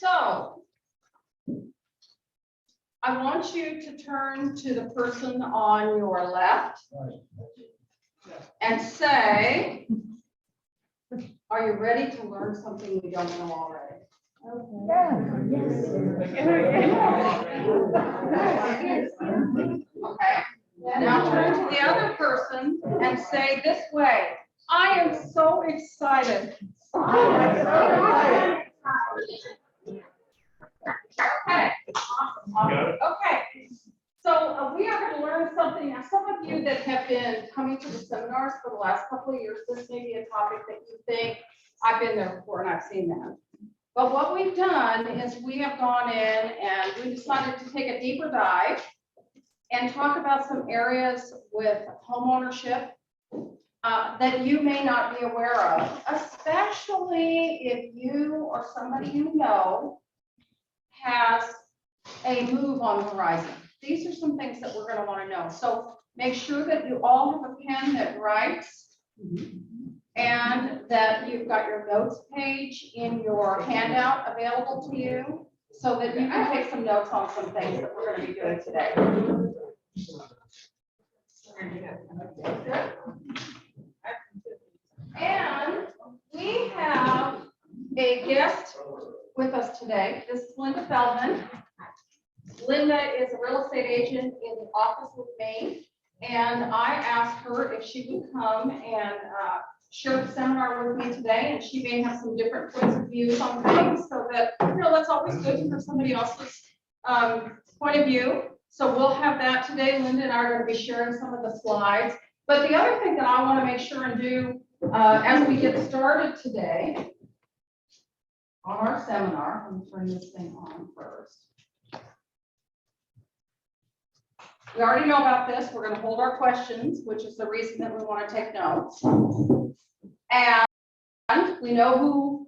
So I want you to turn to the person on your left and say, are you ready to learn something we don't know already? Okay. Now turn to the other person and say this way, I am so excited. Okay. Okay. So we are going to learn something. Now, some of you that have been coming to the seminars for the last couple of years, this may be a topic that you think, I've been there before and I've seen that. But what we've done is we have gone in and we decided to take a deeper dive and talk about some areas with homeownership that you may not be aware of, especially if you or somebody you know has a move on the horizon. These are some things that we're going to want to know. So make sure that you all have a pen that writes and that you've got your notes page in your handout available to you so that you can take some notes on some things that we're going to be doing today. And we have a guest with us today. This is Linda Feldman. Linda is a real estate agent in the office with me, and I asked her if she would come and share the seminar with me today, and she may have some different points of views on things, so that, that's always good to hear somebody else's point of view. So we'll have that today. Linda and I are going to be sharing some of the slides. But the other thing that I want to make sure and do as we get started today on our seminar, let me turn this thing on first. We already know about this. We're going to hold our questions, which is the reason that we want to take notes. And we know who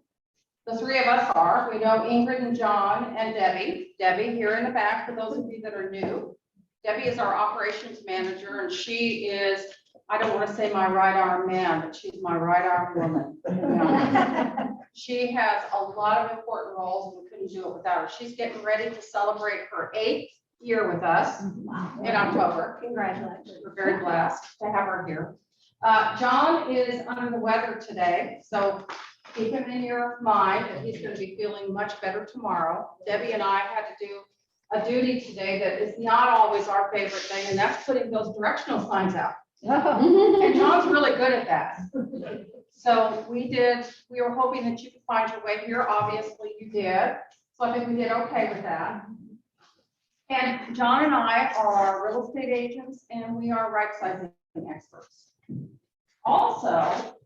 the three of us are. We know Ingrid and John and Debbie. Debbie here in the back, for those of you that are new. Debbie is our operations manager, and she is, I don't want to say my right arm man, but she's my right arm woman. She has a lot of important roles, and we couldn't do it without her. She's getting ready to celebrate her 8th year with us in October. Congratulations. We're very blessed to have her here. John is under the weather today, so keep him in your mind that he's going to be feeling much better tomorrow. Debbie and I had to do a duty today that is not always our favorite thing, and that's putting those directional signs out. And John's really good at that. So we were hoping that you could find your way here. Obviously you did. So I think we did okay with that. And John and I are real estate agents, and we are right-sizing experts. Also,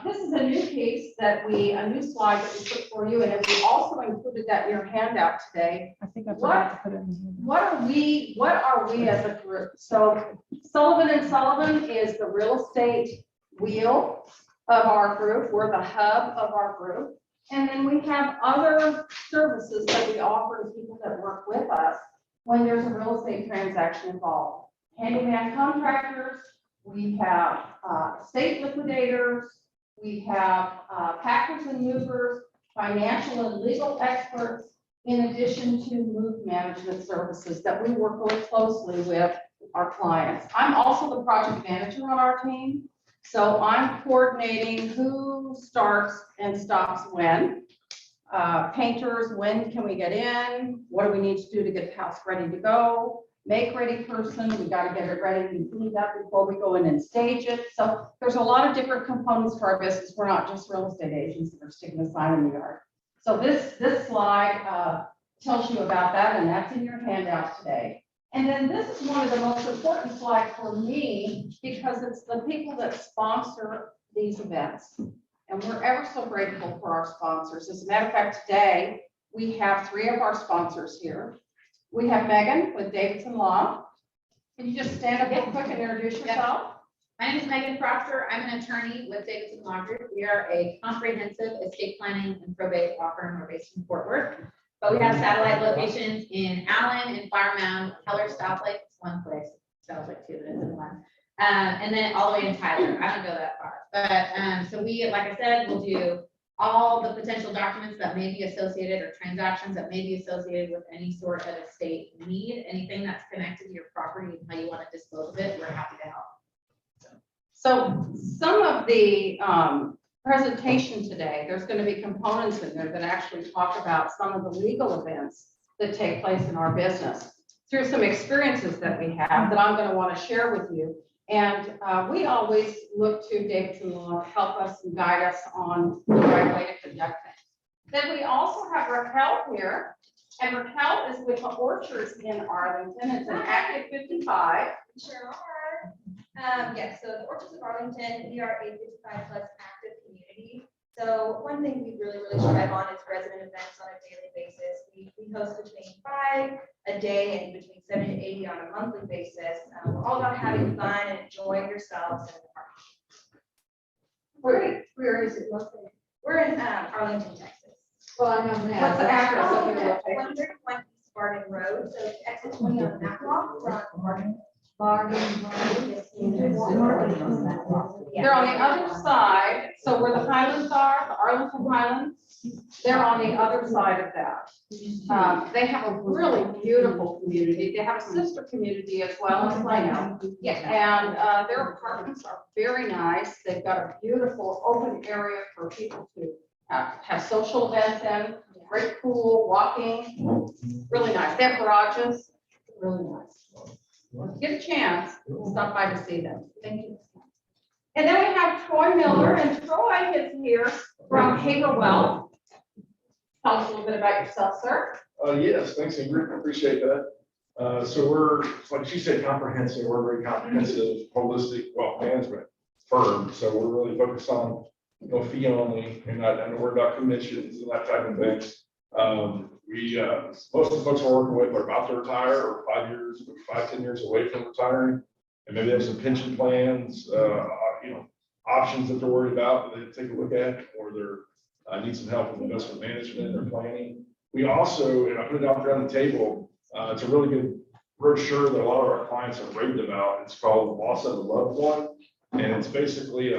this is a new piece a new slide that we put for you, and we also included that in your handout today. I think I forgot to put it in here. What are we as a group? So Sullivan and Sullivan is the real estate wheel of our group. We're the hub of our group. And then we have other services that we offer to people that work with us when there's a real estate transaction involved. Handyman contractors, we have estate liquidators, we have packers and movers, financial and legal experts, in addition to move management services that we work really closely with our clients. I'm also the project manager on our team, so I'm coordinating who starts and stops when. Painters, when can we get in? What do we need to do to get the house ready to go? Make ready person, we got to get it ready and cleaned up before we go in and stage it. So there's a lot of different components to our business. We're not just real estate agents that are sticking a sign in the yard. So this slide tells you about that, and that's in your handout today. And then this is one of the most important slides for me because it's the people that sponsor these events. And we're ever so grateful for our sponsors. As a matter of fact, today we have 3 of our sponsors here. We have Megan with Davidson Law. Can you just stand up real quick and introduce yourself? My name is Megan Proctor. I'm an attorney with Davidson Law Group. We are a comprehensive estate planning and probate law firm. We're based in Fort Worth, but we have satellite locations in Allen, in Flower Mound, Keller, Southlake. It's one place. Sounds like 2, but it's in one. And then all the way in Tyler. I don't go that far, but so we, like I said, we'll do all the potential documents that may be associated or transactions that may be associated with any sort of estate need, anything that's connected to your property and how you want to dispose of it, we're happy to help. So some of the presentation today, there's going to be components in there that actually talk about some of the legal events that take place in our business through some experiences that we have that I'm going to want to share with you. And we always look to Dave to help us and guide us on the right way to conduct things. Then we also have Raquel here, and Raquel is with the Orchards in Arlington. It's an active 55. Sure are. Yes, so the Orchards of Arlington, we are a 55 plus active community. So one thing we really strive on is resident events on a daily basis. We host between 5 a day and between 7 to 80 on a monthly basis. We're all about having fun and enjoying yourselves in the park. Where is it located? We're in Arlington, Texas. Well, I know that. What's the address of your location? 101 East Barden Road, so it's exit 20 on that block. We're on Barden. They're on the other side, so where the Highlands are, the Arlington Highlands, they're on the other side of that. They have a really beautiful community. They have a sister community as well as Plano. Yes. And their apartments are very nice. They've got a beautiful open area for people to have social events in, great pool, walking, really nice. They have garages, really nice. Get a chance, stop by to see them. Thank you. And then we have Troy Miller, and Troy is here from Haber Wealth. Tell us a little bit about yourself, sir. Yes, thanks, Ingrid. I appreciate that. So we're, like she said, comprehensive. We're a very comprehensive, holistic wealth management firm. So we're really focused on, fee only, and we're about commissions and that type of things. Most of the folks we're working with are about to retire, or 5, 10 years away from retiring, and maybe they have some pension plans, options that they're worried about that they take a look at, or they're need some help with investment management or planning. We also, and I put it out there on the table, it's a really good brochure that a lot of our clients have raved about. It's called Loss of a Loved One, and it's basically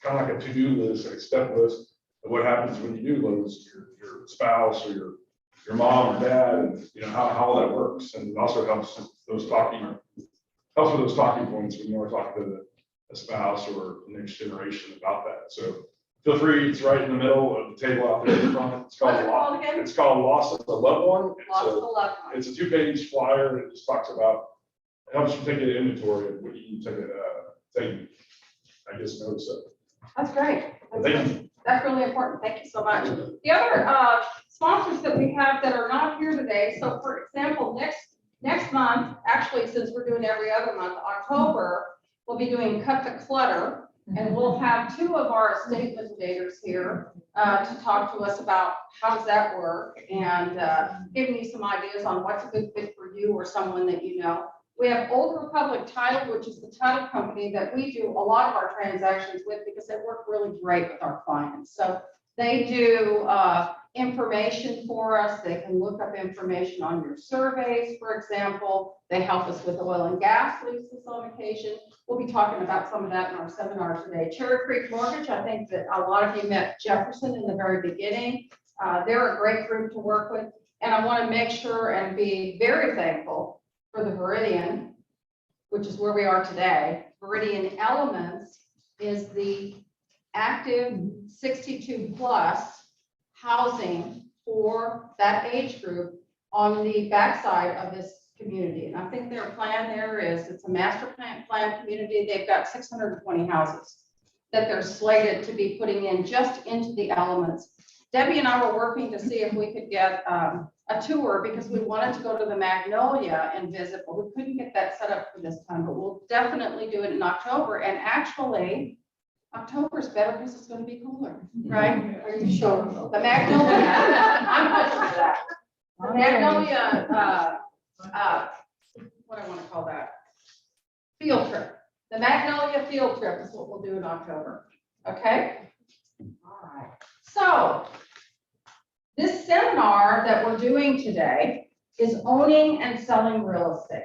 kind of like a to-do list, a step list of what happens when you do lose your spouse or your mom or dad, and how all that works. And it also helps with those talking points when you are talking to a spouse or the next generation about that. So feel free, it's right in the middle of the table out there in front. It's called Loss of a Loved One. Loss of a loved one. It's a 2-page flyer, and it just talks about, it helps you take an inventory of what you take notes of. That's great. Thank you. That's really important. Thank you so much. The other sponsors that we have that are not here today. So for example, next month, actually, since we're doing every other month, October, we'll be doing Cut the Clutter. And we'll have 2 of our estate liquidators here to talk to us about how does that work, and giving you some ideas on what's a good fit for you or someone that you know. We have Old Republic Title, which is the title company that we do a lot of our transactions with because they work really great with our clients. So they do information for us. They can look up information on your surveys, for example. They help us with oil and gas leases on occasion. We'll be talking about some of that in our seminar today. Cherry Creek Mortgage, I think that a lot of you met Jefferson in the very beginning. They're a great group to work with. And I want to make sure and be very thankful for the Viridian, which is where we are today. Viridian Elements is the active 62 plus housing for that age group on the backside of this community. And I think their plan there is, it's a master plan community. They've got 620 houses that they're slated to be putting in just into the Elements. Debbie and I were working to see if we could get a tour because we wanted to go to the Magnolia and visit, but we couldn't get that set up for this time, but we'll definitely do it in October. And actually, October is better because it's going to be cooler, right? Are you sure? The Magnolia, I'm hoping for that. The Magnolia, what do I want to call that? Field trip. The Magnolia field trip is what we'll do in October. Okay? All right. So this seminar that we're doing today is owning and selling real estate.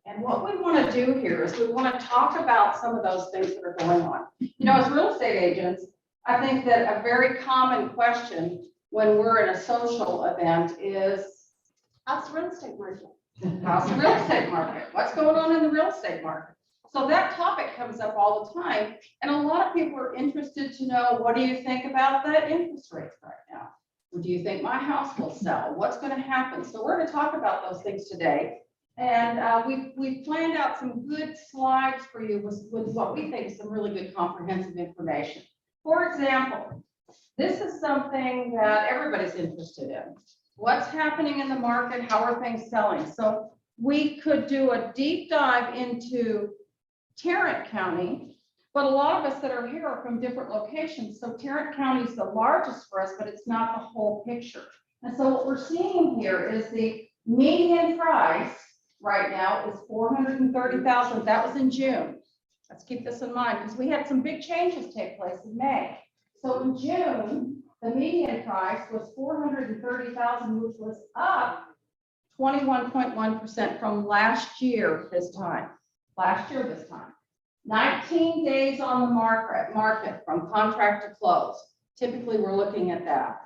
And what we want to do here is we want to talk about some of those things that are going on. As real estate agents, I think that a very common question when we're in a social event is, How's the real estate market? how's the real estate market? What's going on in the real estate market? So that topic comes up all the time. And a lot of people are interested to know, what do you think about the interest rates right now? Do you think my house will sell? What's going to happen? So we're going to talk about those things today. And we've planned out some good slides for you with what we think is some really good comprehensive information. For example, this is something that everybody's interested in. What's happening in the market? How are things selling? So we could do a deep dive into Tarrant County, but a lot of us that are here are from different locations. So Tarrant County is the largest for us, but it's not the whole picture. And so what we're seeing here is the median price right now is $430,000. That was in June. Let's keep this in mind because we had some big changes take place in May. So in June, the median price was $430,000, which was up 21.1% from last year this time. 19 days on the market from contract to close. Typically, we're looking at that.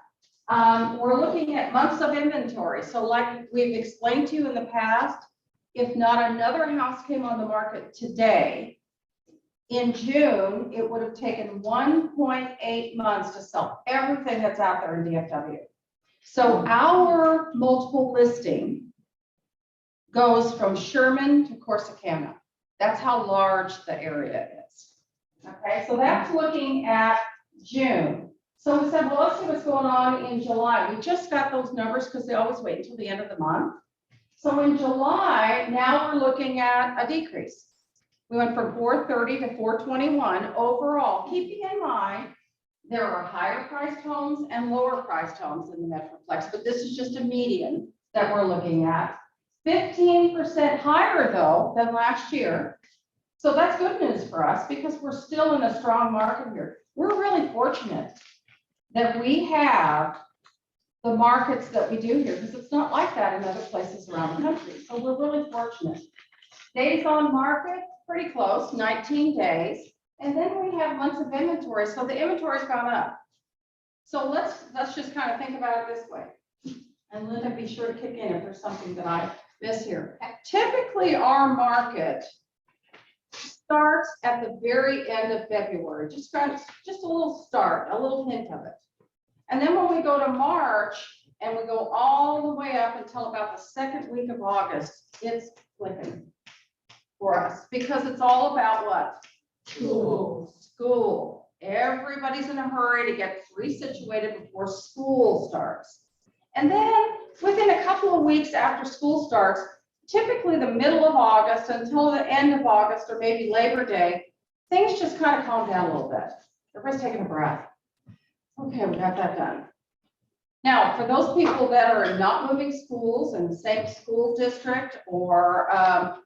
We're looking at months of inventory. So like we've explained to you in the past, if not another house came on the market today, in June, it would have taken 1.8 months to sell everything that's out there in DFW. So our multiple listing goes from Sherman to Corsicana. That's how large the area is. Okay, so that's looking at June. So we said, well, let's see what's going on in July. We just got those numbers because they always wait until the end of the month. So in July, now we're looking at a decrease. We went from 430 to 421 overall, keeping in mind there are higher priced homes and lower priced homes in the Metroplex, but this is just a median that we're looking at. 15% higher though than last year. So that's good news for us because we're still in a strong market here. We're really fortunate that we have the markets that we do here because it's not like that in other places around the country. So we're really fortunate. Days on market, pretty close, 19 days. And then we have months of inventory. So the inventory's gone up. So let's just kind of think about it this way. And Linda, be sure to kick in if there's something that I miss here. Typically, our market starts at the very end of February, just a little start, a little hint of it. And then when we go to March and we go all the way up until about the second week of August, it's flipping for us because it's all about what? School. Everybody's in a hurry to get resituated before school starts. And then within a couple of weeks after school starts, typically the middle of August until the end of August or maybe Labor Day, things just kind of calm down a little bit. Everybody's taking a breath. Okay, we got that done. Now, for those people that are not moving schools in the same school district or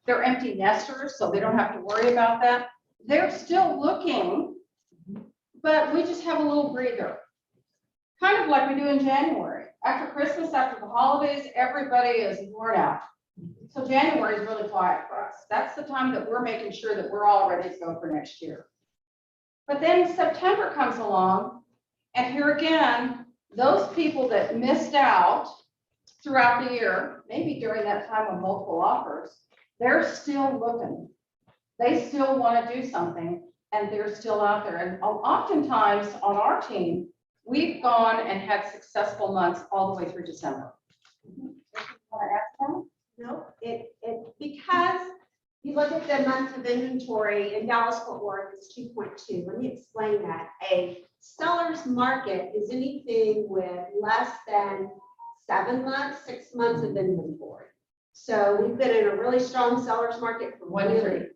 they're empty nesters, so they don't have to worry about that, they're still looking, but we just have a little breather. Kind of like we do in January. After Christmas, after the holidays, everybody is worn out. So January is really quiet for us. That's the time that we're making sure that we're all ready to go for next year. But then September comes along, and here again, those people that missed out throughout the year, maybe during that time of multiple offers, they're still looking. They still want to do something, and they're still out there. And oftentimes on our team, we've gone and had successful months all the way through December. Want to ask them? No, because you look at the months of inventory in Dallas-Fort Worth, it's 2.2. Let me explain that. A seller's market is anything with less than 7 months, 6 months of inventory. So we've been in a really strong seller's market for 1 to 3.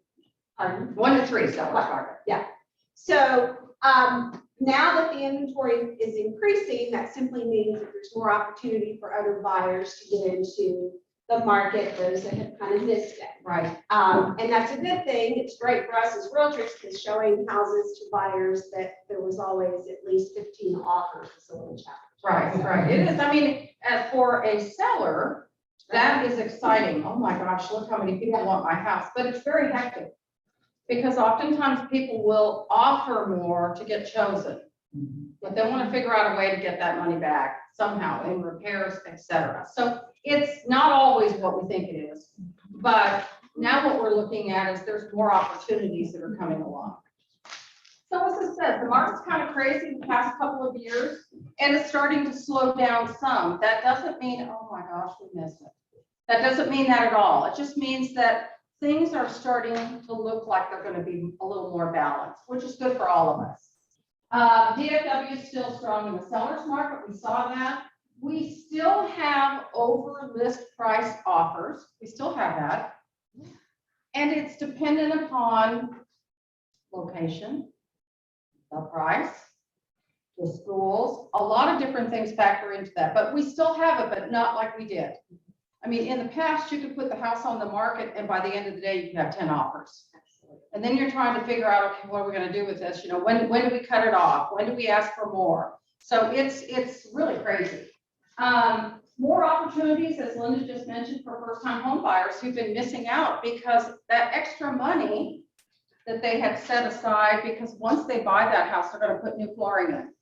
Pardon? 1 to 3 seller's market. Yeah. So now that the inventory is increasing, that simply means that there's more opportunity for other buyers to get into the market, those that have kind of missed it. Right. And that's a good thing. It's great for us as realtors because showing houses to buyers that there was always at least 15 offers is a little challenging. Right. It is. I mean, for a seller, that is exciting. Oh my gosh, look how many people want my house. But it's very hectic because oftentimes people will offer more to get chosen. But they want to figure out a way to get that money back somehow in repairs, etc. So it's not always what we think it is. But now what we're looking at is there's more opportunities that are coming along. So as I said, the market's kind of crazy the past couple of years, and it's starting to slow down some. That doesn't mean, oh my gosh, we missed it. That doesn't mean that at all. It just means that things are starting to look like they're going to be a little more balanced, which is good for all of us. DFW is still strong in the seller's market. We saw that. We still have over list price offers. We still have that. And it's dependent upon location, the price, the schools, a lot of different things factor into that, but we still have it, but not like we did. I mean, in the past, you could put the house on the market and by the end of the day, you could have 10 offers. And then you're trying to figure out, okay, what are we going to do with this? You know, when do we cut it off? When do we ask for more? So it's really crazy. More opportunities, as Linda just mentioned, for first-time home buyers who've been missing out because that extra money that they had set aside, because once they buy that house, they're going to put new flooring in,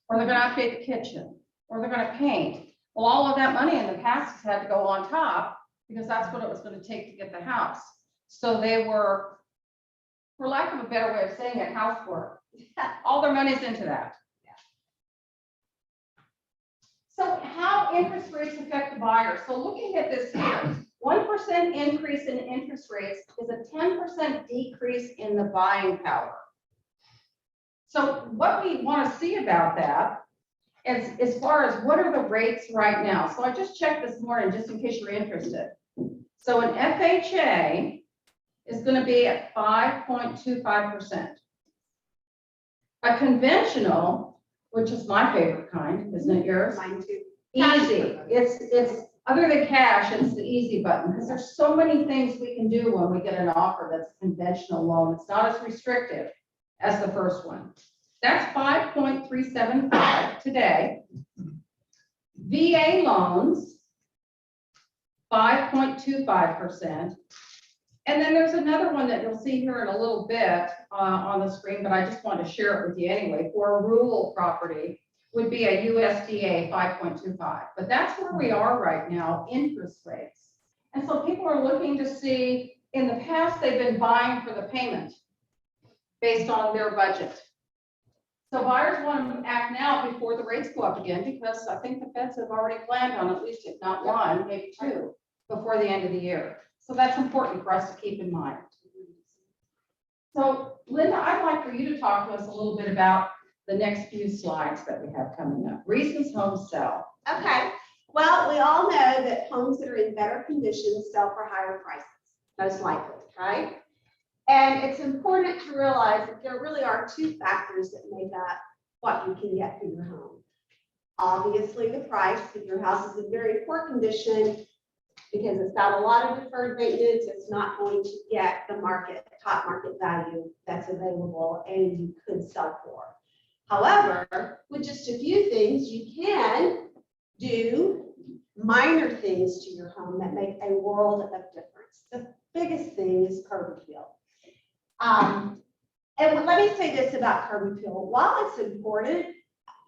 or they're going to update the kitchen, or they're going to paint. Well, all of that money in the past has had to go on top because that's what it was going to take to get the house. So they were, for lack of a better way of saying it, housework. All their money's into that. So how interest rates affect the buyer? So looking at this here, 1% increase in interest rates is a 10% decrease in the buying power. So what we want to see about that is, as far as what are the rates right now? So I just checked this morning just in case you're interested. So an FHA is going to be at 5.25%. A conventional, which is my favorite kind, isn't it yours? Mine too. Easy. It's other than cash, it's the easy button because there's so many things we can do when we get an offer that's a conventional loan. It's not as restrictive as the first one. That's 5.375 today. VA loans, 5.25%. And then there's another one that you'll see here in a little bit on the screen, but I just want to share it with you anyway. For a rural property would be a USDA 5.25, but that's where we are right now, interest rates. And so people are looking to see, in the past, they've been buying for the payment based on their budget. So buyers want to act now before the rates go up again, because I think the feds have already planned on at least, if not one, maybe two, before the end of the year. So that's important for us to keep in mind. So Linda, I'd like for you to talk to us a little bit about the next few slides that we have coming up. Reasons homes sell. Okay, well, we all know that homes that are in better condition sell for higher prices, most likely, right? And it's important to realize that there really are two factors that make up what you can get for your home. Obviously, the price. If your house is in very poor condition, because it's got a lot of deferred maintenance, it's not going to get the top market value that's available and you could sell for. However, with just a few things, you can do minor things to your home that make a world of difference. The biggest thing is curb appeal. And let me say this about curb appeal. While it's important,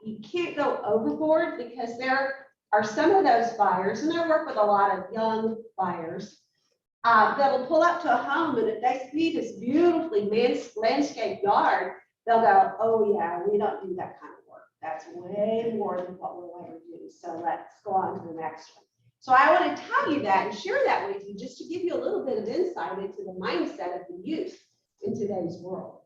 you can't go overboard, because there are some of those buyers, and I work with a lot of young buyers, that'll pull up to a home, and if they see this beautifully landscaped yard, they'll go, oh yeah, we don't do that kind of work. That's way more than what we'll ever do. So let's go on to the next one. So I want to tell you that and share that with you, just to give you a little bit of insight into the mindset of the youth in today's world.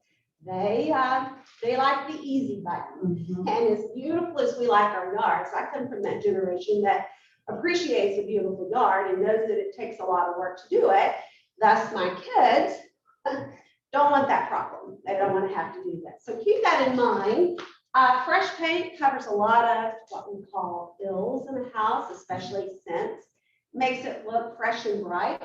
They like the easy button. Mm-hmm. And as beautiful as we like our yards, I come from that generation that appreciates a beautiful yard and knows that it takes a lot of work to do it. Thus, my kids don't want that problem. They don't want to have to do that. So keep that in mind. Fresh paint covers a lot of what we call ills in a house, especially scents. Makes it look fresh and bright.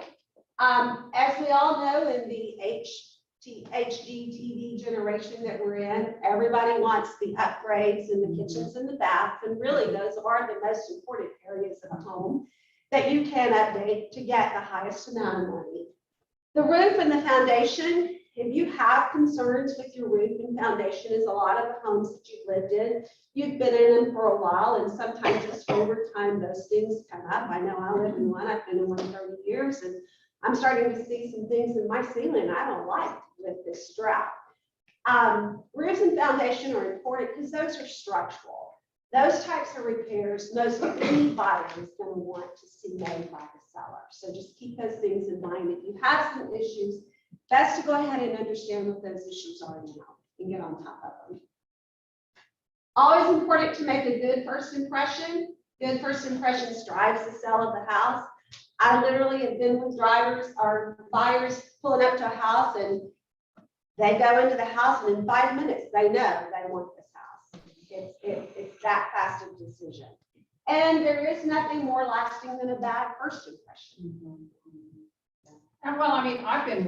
As we all know, in the HD TV generation that we're in, everybody wants the upgrades in the kitchens and the baths, and really those are the most important areas of a home that you can update to get the highest amount of money. The roof and the foundation if you have concerns with your roof and foundation, as a lot of the homes that you've lived in, you've been in them for a while, and sometimes just over time, those things come up. I know I live in one, I've been in one 30 years, and I'm starting to see some things in my ceiling I don't like with this strap. Roofs and foundation are important because those are structural. Those types of repairs, most any buyer is going to want to see made by the seller. So just keep those things in mind. If you have some issues, best to go ahead and understand what those issues are now and get on top of them. Always important to make a good first impression. Good first impression drives the sale of the house. I literally have been with drivers or buyers pulling up to a house, and they go into the house, and in 5 minutes, they know they want this house. It's that fast of decision. And there is nothing more lasting than a bad first impression. And well, I mean, I've been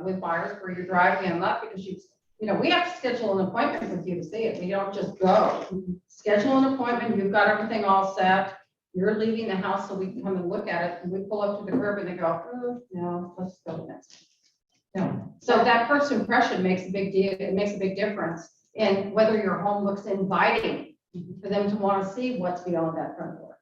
with buyers where you're driving them up because you know, we have to schedule an appointment with you to see it. We don't just go. Schedule an appointment, you've got everything all set. You're leaving the house so we can come and look at it, and we pull up to the curb and they go, oh, no, let's go next. No. So that first impression makes a big deal. It makes a big difference in whether your home looks inviting for them to want to see what's beyond that front door.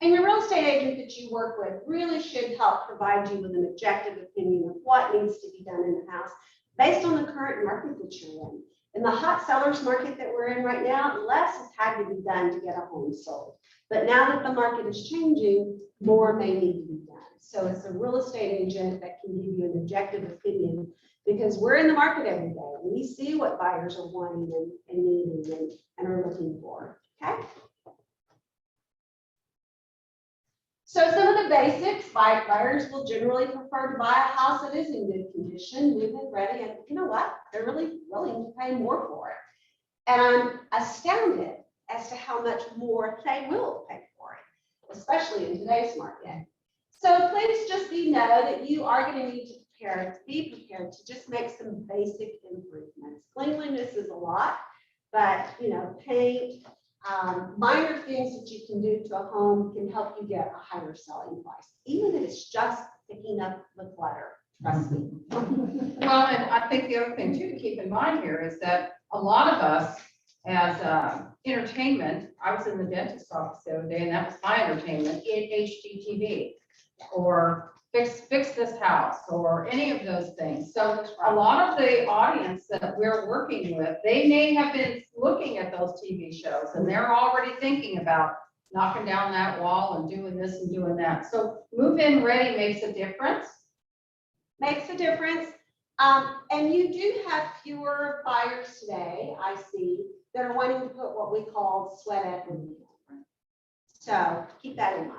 And your real estate agent that you work with really should help provide you with an objective opinion of what needs to be done in the house based on the current market that you're in. In the hot sellers market that we're in right now, less has had to be done to get a home sold. But now that the market is changing, more may need to be done. So it's a real estate agent that can give you an objective opinion, because we're in the market every day. We see what buyers are wanting and needing and are looking for, okay? So some of the basics, buyers will generally prefer to buy a house that is in good condition, move-in ready, and you know what? They're really willing to pay more for it. And I'm astounded as to how much more they will pay for it, especially in today's market. So please just know that you are going to need to be prepared to just make some basic improvements. Cleanliness is a lot, but you know, paint, minor things that you can do to a home can help you get a higher selling price, even if it's just picking up the clutter. Trust me. Well, and I think the other thing too to keep in mind here is that a lot of us as entertainment, I was in the dentist's office the other day, and that was my entertainment, HGTV or fix this house or any of those things. So a lot of the audience that we're working with, they may have been looking at those TV shows and they're already thinking about knocking down that wall and doing this and doing that. So move-in ready makes a difference. Makes a difference. And you do have fewer buyers today, I see, that are wanting to put what we call sweat equity. So keep that in mind.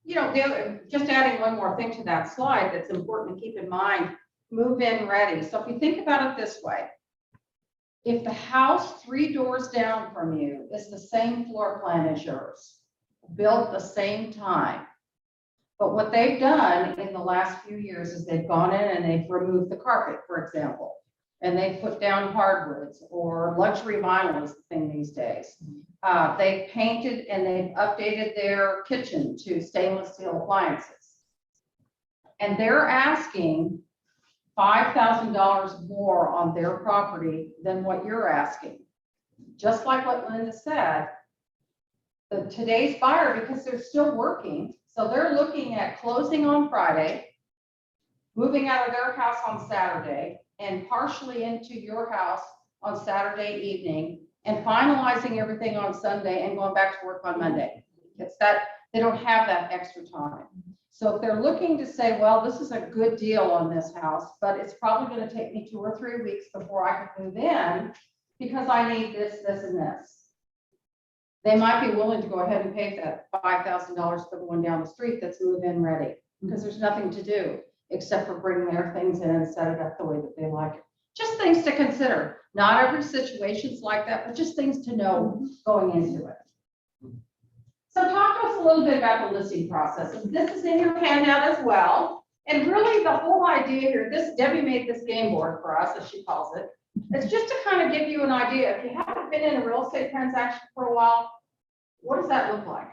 You know, just adding one more thing to that slide that's important to keep in mind, move-in ready. So if you think about it this way, if the house 3 doors down from you is the same floor plan as yours, built the same time, but what they've done in the last few years is they've gone in and they've removed the carpet, for example, and they've put down hardwoods, or luxury vinyl is the thing these days. They've painted and they've updated their kitchen to stainless steel appliances. And they're asking $5,000 more on their property than what you're asking. Just like what Linda said, today's buyer, because they're still working, so they're looking at closing on Friday, moving out of their house on Saturday, and partially into your house on Saturday evening, and finalizing everything on Sunday and going back to work on Monday. It's that they don't have that extra time. So if they're looking to say, well, this is a good deal on this house, but it's probably going to take me 2 or 3 weeks before I can move in because I need this, this, and this. They might be willing to go ahead and pay that $5,000 for the one down the street that's move-in ready, because there's nothing to do except for bring their things in and set it up the way that they like it. Just things to consider. Not every situation's like that, but just things to know going into it. So talk to us a little bit about the listing process. And this is in your handout as well. And really the whole idea here, Debbie made this game board for us, as she calls it. It's just to kind of give you an idea. If you haven't been in a real estate transaction for a while, what does that look like?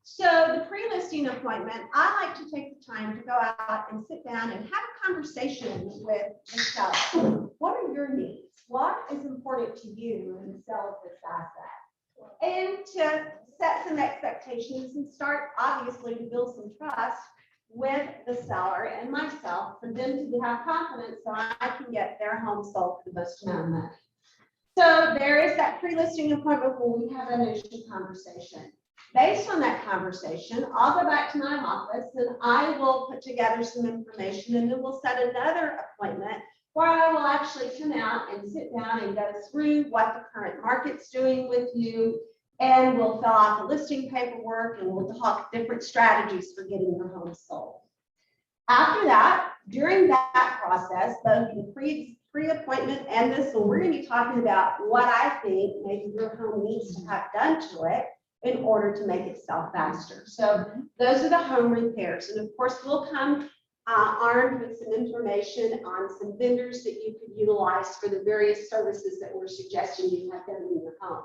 So the pre-listing appointment, I like to take the time to go out and sit down and have a conversation with the seller. What are your needs? What is important to you in the sale of this asset? And to set some expectations and start obviously to build some trust with the seller and myself for them to have confidence so I can get their home sold for the most amount of money. So there is that pre-listing appointment where we have an initial conversation. Based on that conversation, I'll go back to my office and I will put together some information and then we'll set another appointment where I will actually come out and sit down and go through what the current market's doing with you. And we'll fill out the listing paperwork and we'll talk different strategies for getting your home sold. After that, during that process, both the pre-appointment and this one, we're going to be talking about what I think maybe your home needs to have done to it in order to make it sell faster. So those are the home repairs. And of course, we'll come armed with some information on some vendors that you could utilize for the various services that we're suggesting you have done in your home.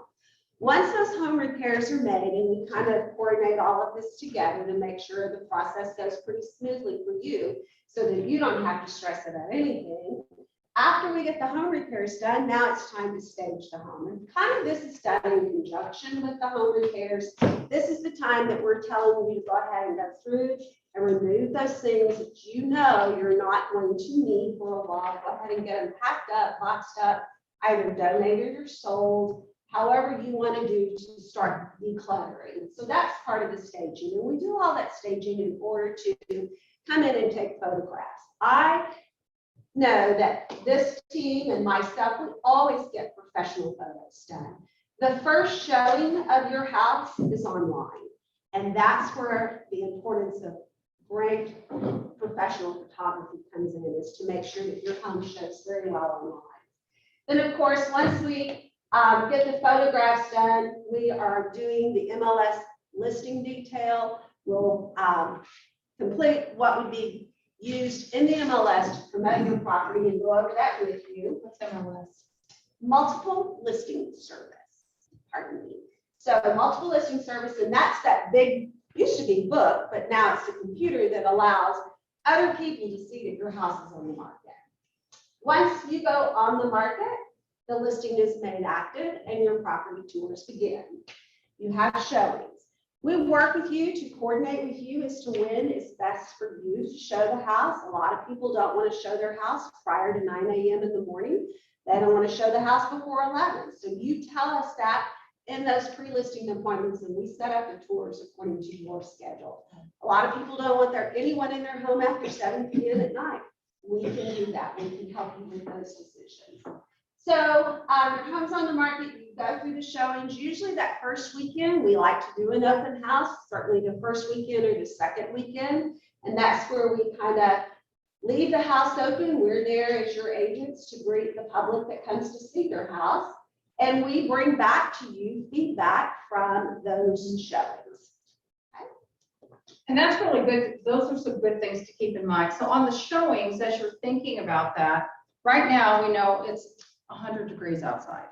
Once those home repairs are made and we kind of coordinate all of this together to make sure the process goes pretty smoothly for you so that you don't have to stress about anything. After we get the home repairs done, now it's time to stage the home. And kind of this is done in conjunction with the home repairs. This is the time that we're telling you to go ahead and go through and remove those things that you know you're not going to need for a while. Go ahead and get them packed up, boxed up, either donated or sold. However you want to do to start decluttering. So that's part of the staging. And we do all that staging in order to come in and take photographs. I know that this team and myself, we always get professional photos done. The first showing of your house is online. And that's where the importance of great professional photography comes in, is to make sure that your home shows very well online. Then of course, once we get the photographs done, we are doing the MLS listing detail. We'll complete what would be used in the MLS to promote your property and go over that with you. What's MLS? Multiple listing service, pardon me. So multiple listing service, and that's that big, used to be book, but now it's a computer that allows other people to see that your house is on the market. Once you go on the market, the listing is made active and your property tours begin. You have showings. We work with you to coordinate with you as to when is best for you to show the house. A lot of people don't want to show their house prior to 9 a.m. in the morning. They don't want to show the house before 11. So you tell us that in those pre-listing appointments and we set up the tours according to your schedule. A lot of people don't want anyone in their home after 7 p.m. at night. We can do that. We can help you with those decisions. So your home's on the market, you go through the showings. Usually that first weekend, we like to do an open house, certainly the first weekend or the second weekend. And that's where we kind of leave the house open. We're there as your agents to greet the public that comes to see your house. And we bring back to you feedback from those showings. And that's really good. Those are some good things to keep in mind. So on the showings, as you're thinking about that, right now we know it's 100 degrees outside.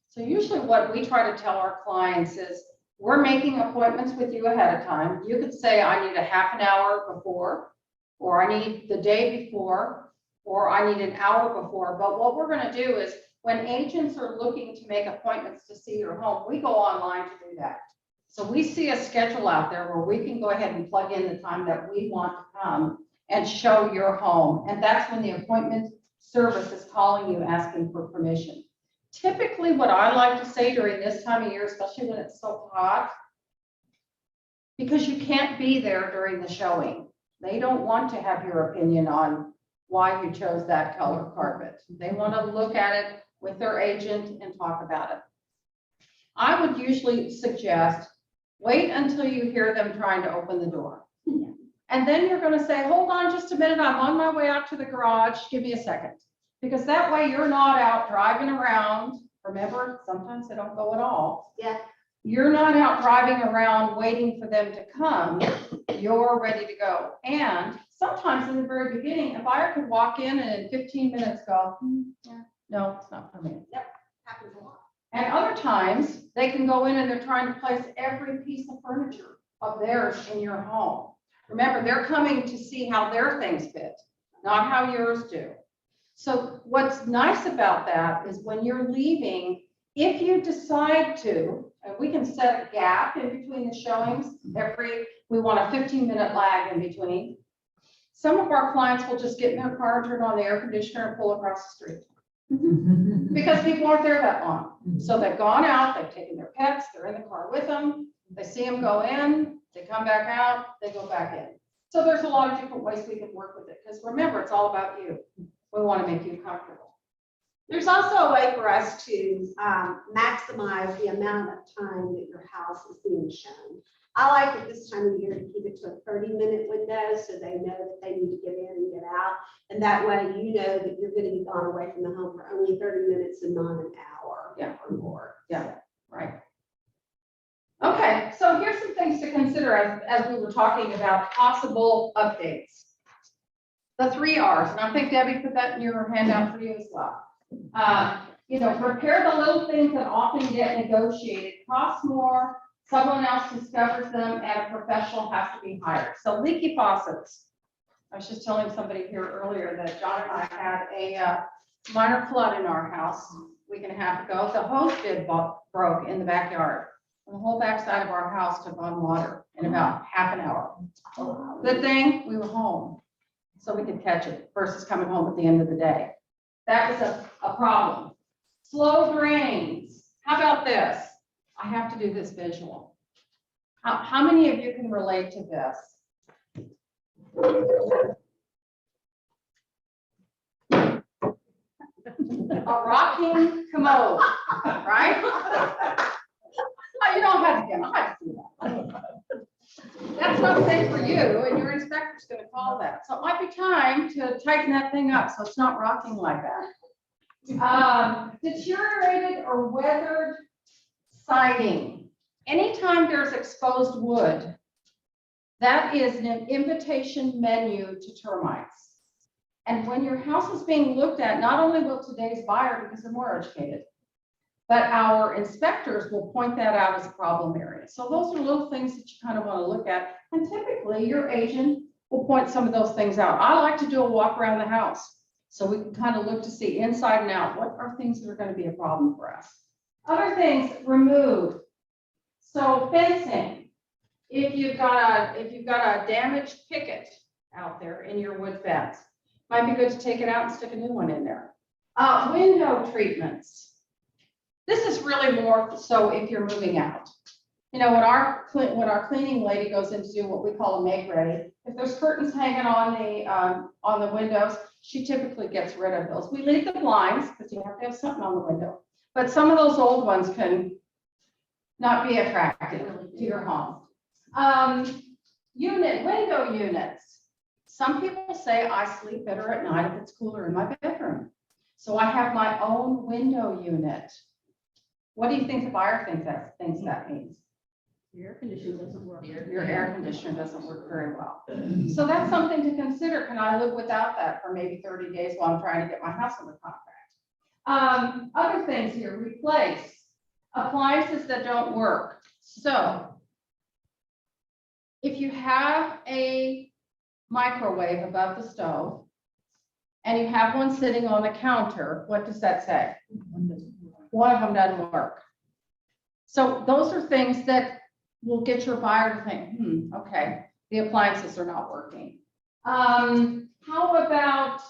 So usually what we try to tell our clients is we're making appointments with you ahead of time. You could say, I need a half an hour before, or I need the day before, or I need an hour before. But what we're going to do is when agents are looking to make appointments to see your home, we go online to do that. So we see a schedule out there where we can go ahead and plug in the time that we want to come and show your home. And that's when the appointment service is calling you asking for permission. Typically what I like to say during this time of year, especially when it's so hot, because you can't be there during the showing. They don't want to have your opinion on why you chose that color carpet. They want to look at it with their agent and talk about it. I would usually suggest wait until you hear them trying to open the door. And then you're going to say, hold on just a minute, I'm on my way out to the garage, give me a second. Because that way you're not out driving around. Remember, sometimes they don't go at all. Yeah. You're not out driving around waiting for them to come. You're ready to go. And sometimes in the very beginning, a buyer could walk in and in 15 minutes go, yeah, no, it's not for me. Yep, happens a lot. And other times they can go in and they're trying to place every piece of furniture of theirs in your home. Remember, they're coming to see how their things fit, not how yours do. So what's nice about that is when you're leaving, if you decide to, and we can set a gap in between the showings, we want a 15-minute lag in between. Some of our clients will just get in their car, turn on the air conditioner and pull across the street. Because people aren't there that long. So they've gone out, they've taken their pets, they're in the car with them, they see them go in, they come back out, they go back in. So there's a lot of different ways we can work with it, because remember, it's all about you. We want to make you comfortable. There's also a way for us to maximize the amount of time that your house is being shown. I like at this time of year to keep it to a 30-minute window so they know that they need to get in and get out. And that way you know that you're going to be gone away from the home for only 30 minutes and not an hour or more. Yeah, right. Okay, so here's some things to consider as we were talking about possible updates. The 3 R's, and I think Debbie put that in your handout for you as well. Repair the little things that often get negotiated, cost more, someone else discovers them, and a professional has to be hired. So leaky faucets. I was just telling somebody here earlier that John and I had a minor flood in our house a week and a half ago. The hose bib broke in the backyard. And the whole backside of our house took on water in about half an hour. Good thing we were home, so we could catch it versus coming home at the end of the day. That was a problem. Slow drains. How about this? I have to do this visual. How many of you can relate to this? A rocking commode, right? Oh, you don't have to get, I have to do that. That's not safe for you, and your inspector's gonna call that. So it might be time to tighten that thing up so it's not rocking like that. Deteriorated or weathered siding. Anytime there's exposed wood, that is an invitation menu to termites. And when your house is being looked at, not only will today's buyer, because they're more educated, but our inspectors will point that out as a problem area. So those are little things that you kind of want to look at. And typically your agent will point some of those things out. I like to do a walk around the house so we can kind of look to see inside and out what are things that are going to be a problem for us. Other things, remove. So fencing. If you've got a damaged picket out there in your wood fence, might be good to take it out and stick a new one in there. Window treatments. This is really more so if you're moving out. When our cleaning lady goes in to do what we call a make ready, if there's curtains hanging on the windows, she typically gets rid of those. We leave the blinds because you have to have something on the window, but some of those old ones can not be attractive to your home. Window units. Some people say I sleep better at night if it's cooler in my bedroom. So I have my own window unit. What do you think the buyer thinks that means? Your air conditioner doesn't work. Your air conditioner doesn't work very well. So that's something to consider. Can I live without that for maybe 30 days while I'm trying to get my house under contract? Other things here, replace appliances that don't work. So if you have a microwave above the stove and you have one sitting on the counter, what does that say? One of them doesn't work. So those are things that will get your buyer to think, okay, the appliances are not working. How about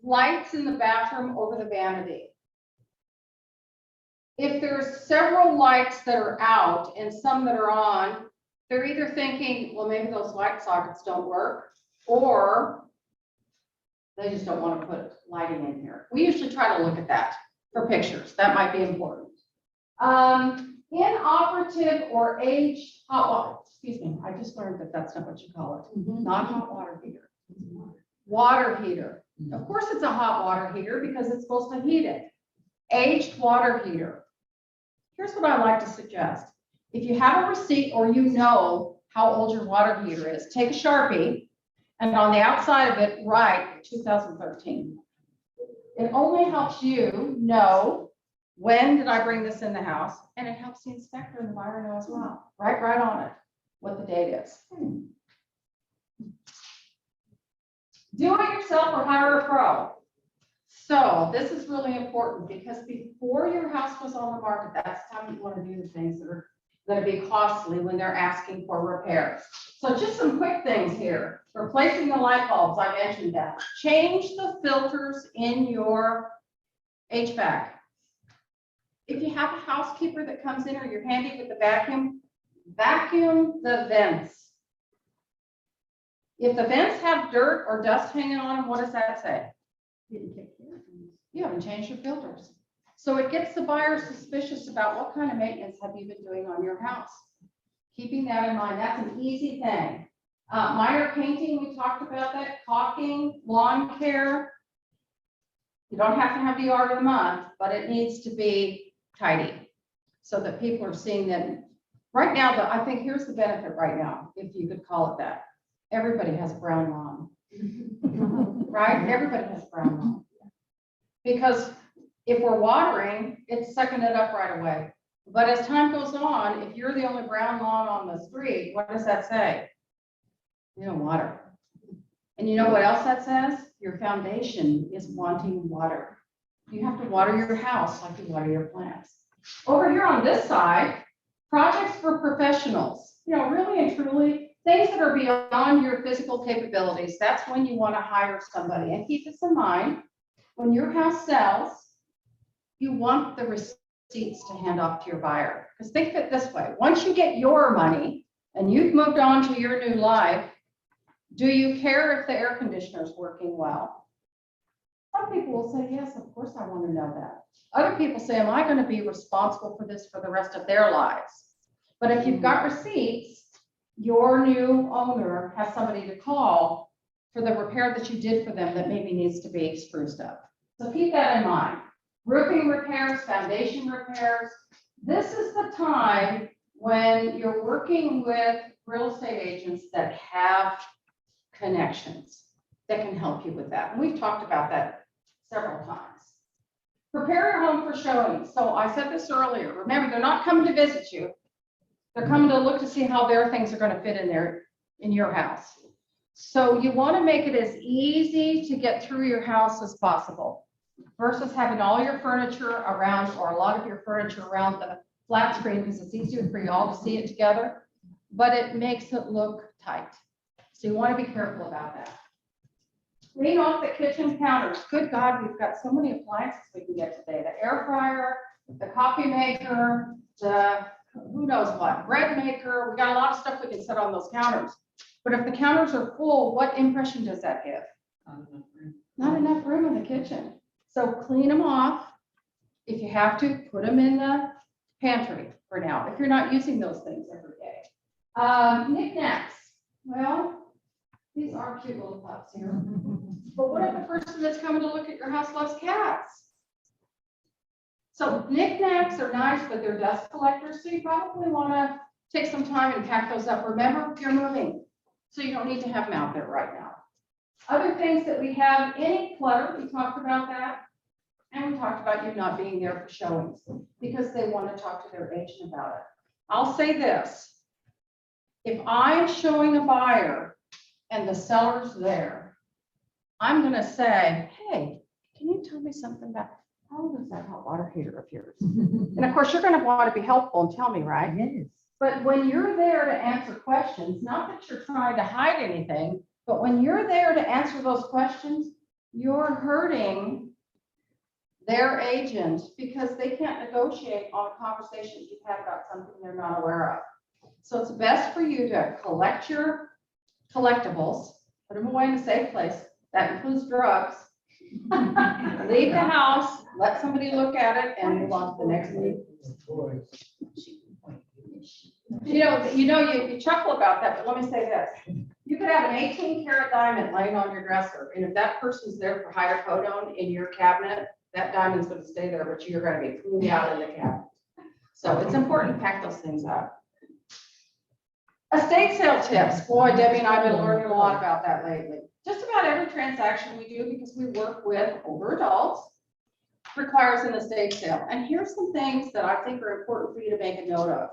lights in the bathroom over the vanity? If there's several lights that are out and some that are on, they're either thinking, well, maybe those light sockets don't work, or they just don't want to put lighting in here. We usually try to look at that for pictures. That might be important. Inoperative or aged hot water. Excuse me, I just learned that that's not what you call it. Not hot water heater. Water heater. Of course it's a hot water heater because it's supposed to heat it. Aged water heater. Here's what I like to suggest. If you have a receipt or you know how old your water heater is, take a Sharpie and on the outside of it, write 2013. It only helps you know When did I bring this in the house? And it helps the inspector and the buyer know as well, right on it, what the date is. Do it yourself or hire a pro. So this is really important because before your house goes on the market, that's the time you want to do the things that are going to be costly when they're asking for repairs. So just some quick things here. Replacing the light bulbs, I mentioned that. Change the filters in your HVAC. If you have a housekeeper that comes in or you're handy with the vacuum, vacuum the vents. If the vents have dirt or dust hanging on them, what does that say? Didn't take care of things. You haven't changed your filters. So it gets the buyer suspicious about what kind of maintenance have you been doing on your house. Keeping that in mind, that's an easy thing. Minor painting, we talked about that, caulking, lawn care. You don't have to have the yard of the month, but it needs to be tidy so that people are seeing that. Right now, I think here's the benefit right now, if you could call it that. Everybody has a brown lawn, right? Everybody has a brown lawn. Because if we're watering, it's sucking it up right away. But as time goes on, if you're the only brown lawn on the street, what does that say? You don't water. And you know what else that says? Your foundation is wanting water. You have to water your house like you water your plants. Over here on this side, projects for professionals, really and truly, things that are beyond your physical capabilities. That's when you want to hire somebody. And keep this in mind, when your house sells, you want the receipts to hand off to your buyer. Because think of it this way, once you get your money and you've moved on to your new life, do you care if the air conditioner is working well? Some people will say, yes, of course I want to know that. Other people say, am I going to be responsible for this for the rest of their lives? But if you've got receipts, your new owner has somebody to call for the repair that you did for them that maybe needs to be spruced up. So keep that in mind. Roofing repairs, foundation repairs. This is the time when you're working with real estate agents that have connections that can help you with that. And we've talked about that several times. Prepare your home for showing. So I said this earlier. Remember, they're not coming to visit you. They're coming to look to see how their things are going to fit in there in your house. So you want to make it as easy to get through your house as possible versus having all your furniture around or a lot of your furniture around the flat screen because it's easier for you all to see it together, but it makes it look tight. So you want to be careful about that. Clean off the kitchen counters. Good God, we've got so many appliances we can get today. The air fryer, the coffee maker, the who knows what, bread maker. We got a lot of stuff we can set on those counters. But if the counters are full, what impression does that give? Not enough room in the kitchen. So clean them off. If you have to, put them in the pantry for now, if you're not using those things every day. Knickknacks. Well, these are cute little pups here. But what if the person that's coming to look at your house loves cats? So knickknacks are nice, but they're dust collectors, so you probably want to take some time and pack those up. Remember, you're moving, so you don't need to have them out there right now. Other things that we have, any clutter, we talked about that. And we talked about you not being there for showings because they want to talk to their agent about it. I'll say this. If I'm showing a buyer and the seller's there, I'm going to say, hey, can you tell me something about how old is that hot water heater of yours? And of course, you're going to want to be helpful and tell me, right? Yes. But when you're there to answer questions, not that you're trying to hide anything, but when you're there to answer those questions, you're hurting their agent because they can't negotiate on a conversation you've had about something they're not aware of. So it's best for you to collect your collectibles, put them away in a safe place. That includes drugs. Leave the house, let somebody look at it, and move on to the next thing. You chuckle about that, but let me say this. You could have an 18-karat diamond laying on your dresser, and if that person's there for hydrocodone in your cabinet, that diamond's going to stay there, but you're going to be cleaned out in the cabinet. So it's important to pack those things up. Estate sale tips. Boy, Debbie and I have been learning a lot about that lately. Just about every transaction we do, because we work with older adults, requires an estate sale. And here's some things that I think are important for you to make a note of.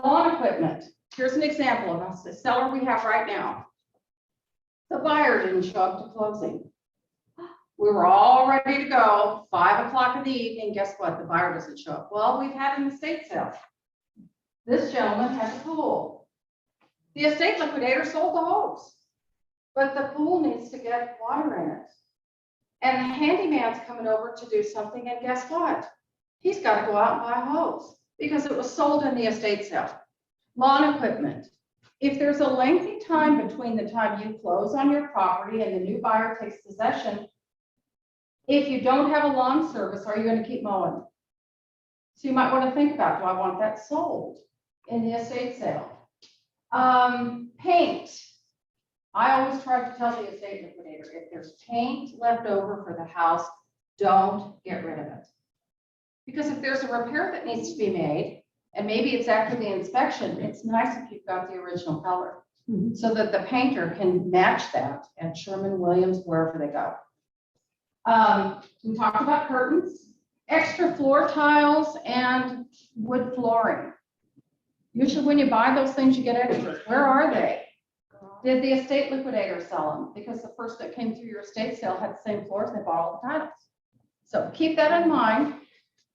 Lawn equipment. Here's an example of a seller we have right now. The buyer didn't show up to closing. We were all ready to go, 5 o'clock in the evening. Guess what? The buyer doesn't show up. Well, we've had an estate sale. This gentleman has a pool. The estate liquidator sold the hose, but the pool needs to get water in it. And the handyman's coming over to do something, and guess what? He's got to go out and buy a hose because it was sold in the estate sale. Lawn equipment. If there's a lengthy time between the time you close on your property and the new buyer takes possession, if you don't have a lawn service, are you going to keep mowing? So you might want to think about, do I want that sold in the estate sale? Paint. I always try to tell the estate liquidator, if there's paint left over for the house, don't get rid of it. Because if there's a repair that needs to be made, and maybe it's after the inspection, it's nice if you've got the original color, so that the painter can match that at Sherman Williams, wherever they go. We talked about curtains, extra floor tiles, and wood flooring. Usually when you buy those things, you get extras. Where are they? Did the estate liquidator sell them? Because the person that came through your estate sale had the same floors, and they bought all the titles. So keep that in mind.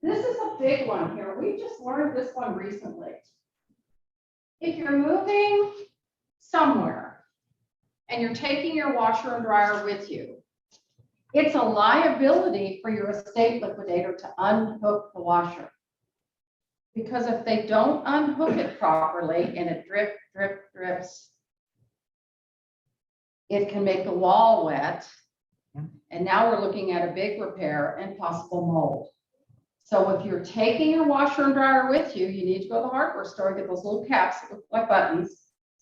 This is a big one here. We just learned this one recently. If you're moving somewhere and you're taking your washer and dryer with you, it's a liability for your estate liquidator to unhook the washer. Because if they don't unhook it properly and it drips, it can make the wall wet. And now we're looking at a big repair and possible mold. So if you're taking your washer and dryer with you, you need to go to the hardware store, get those little caps that look like buttons,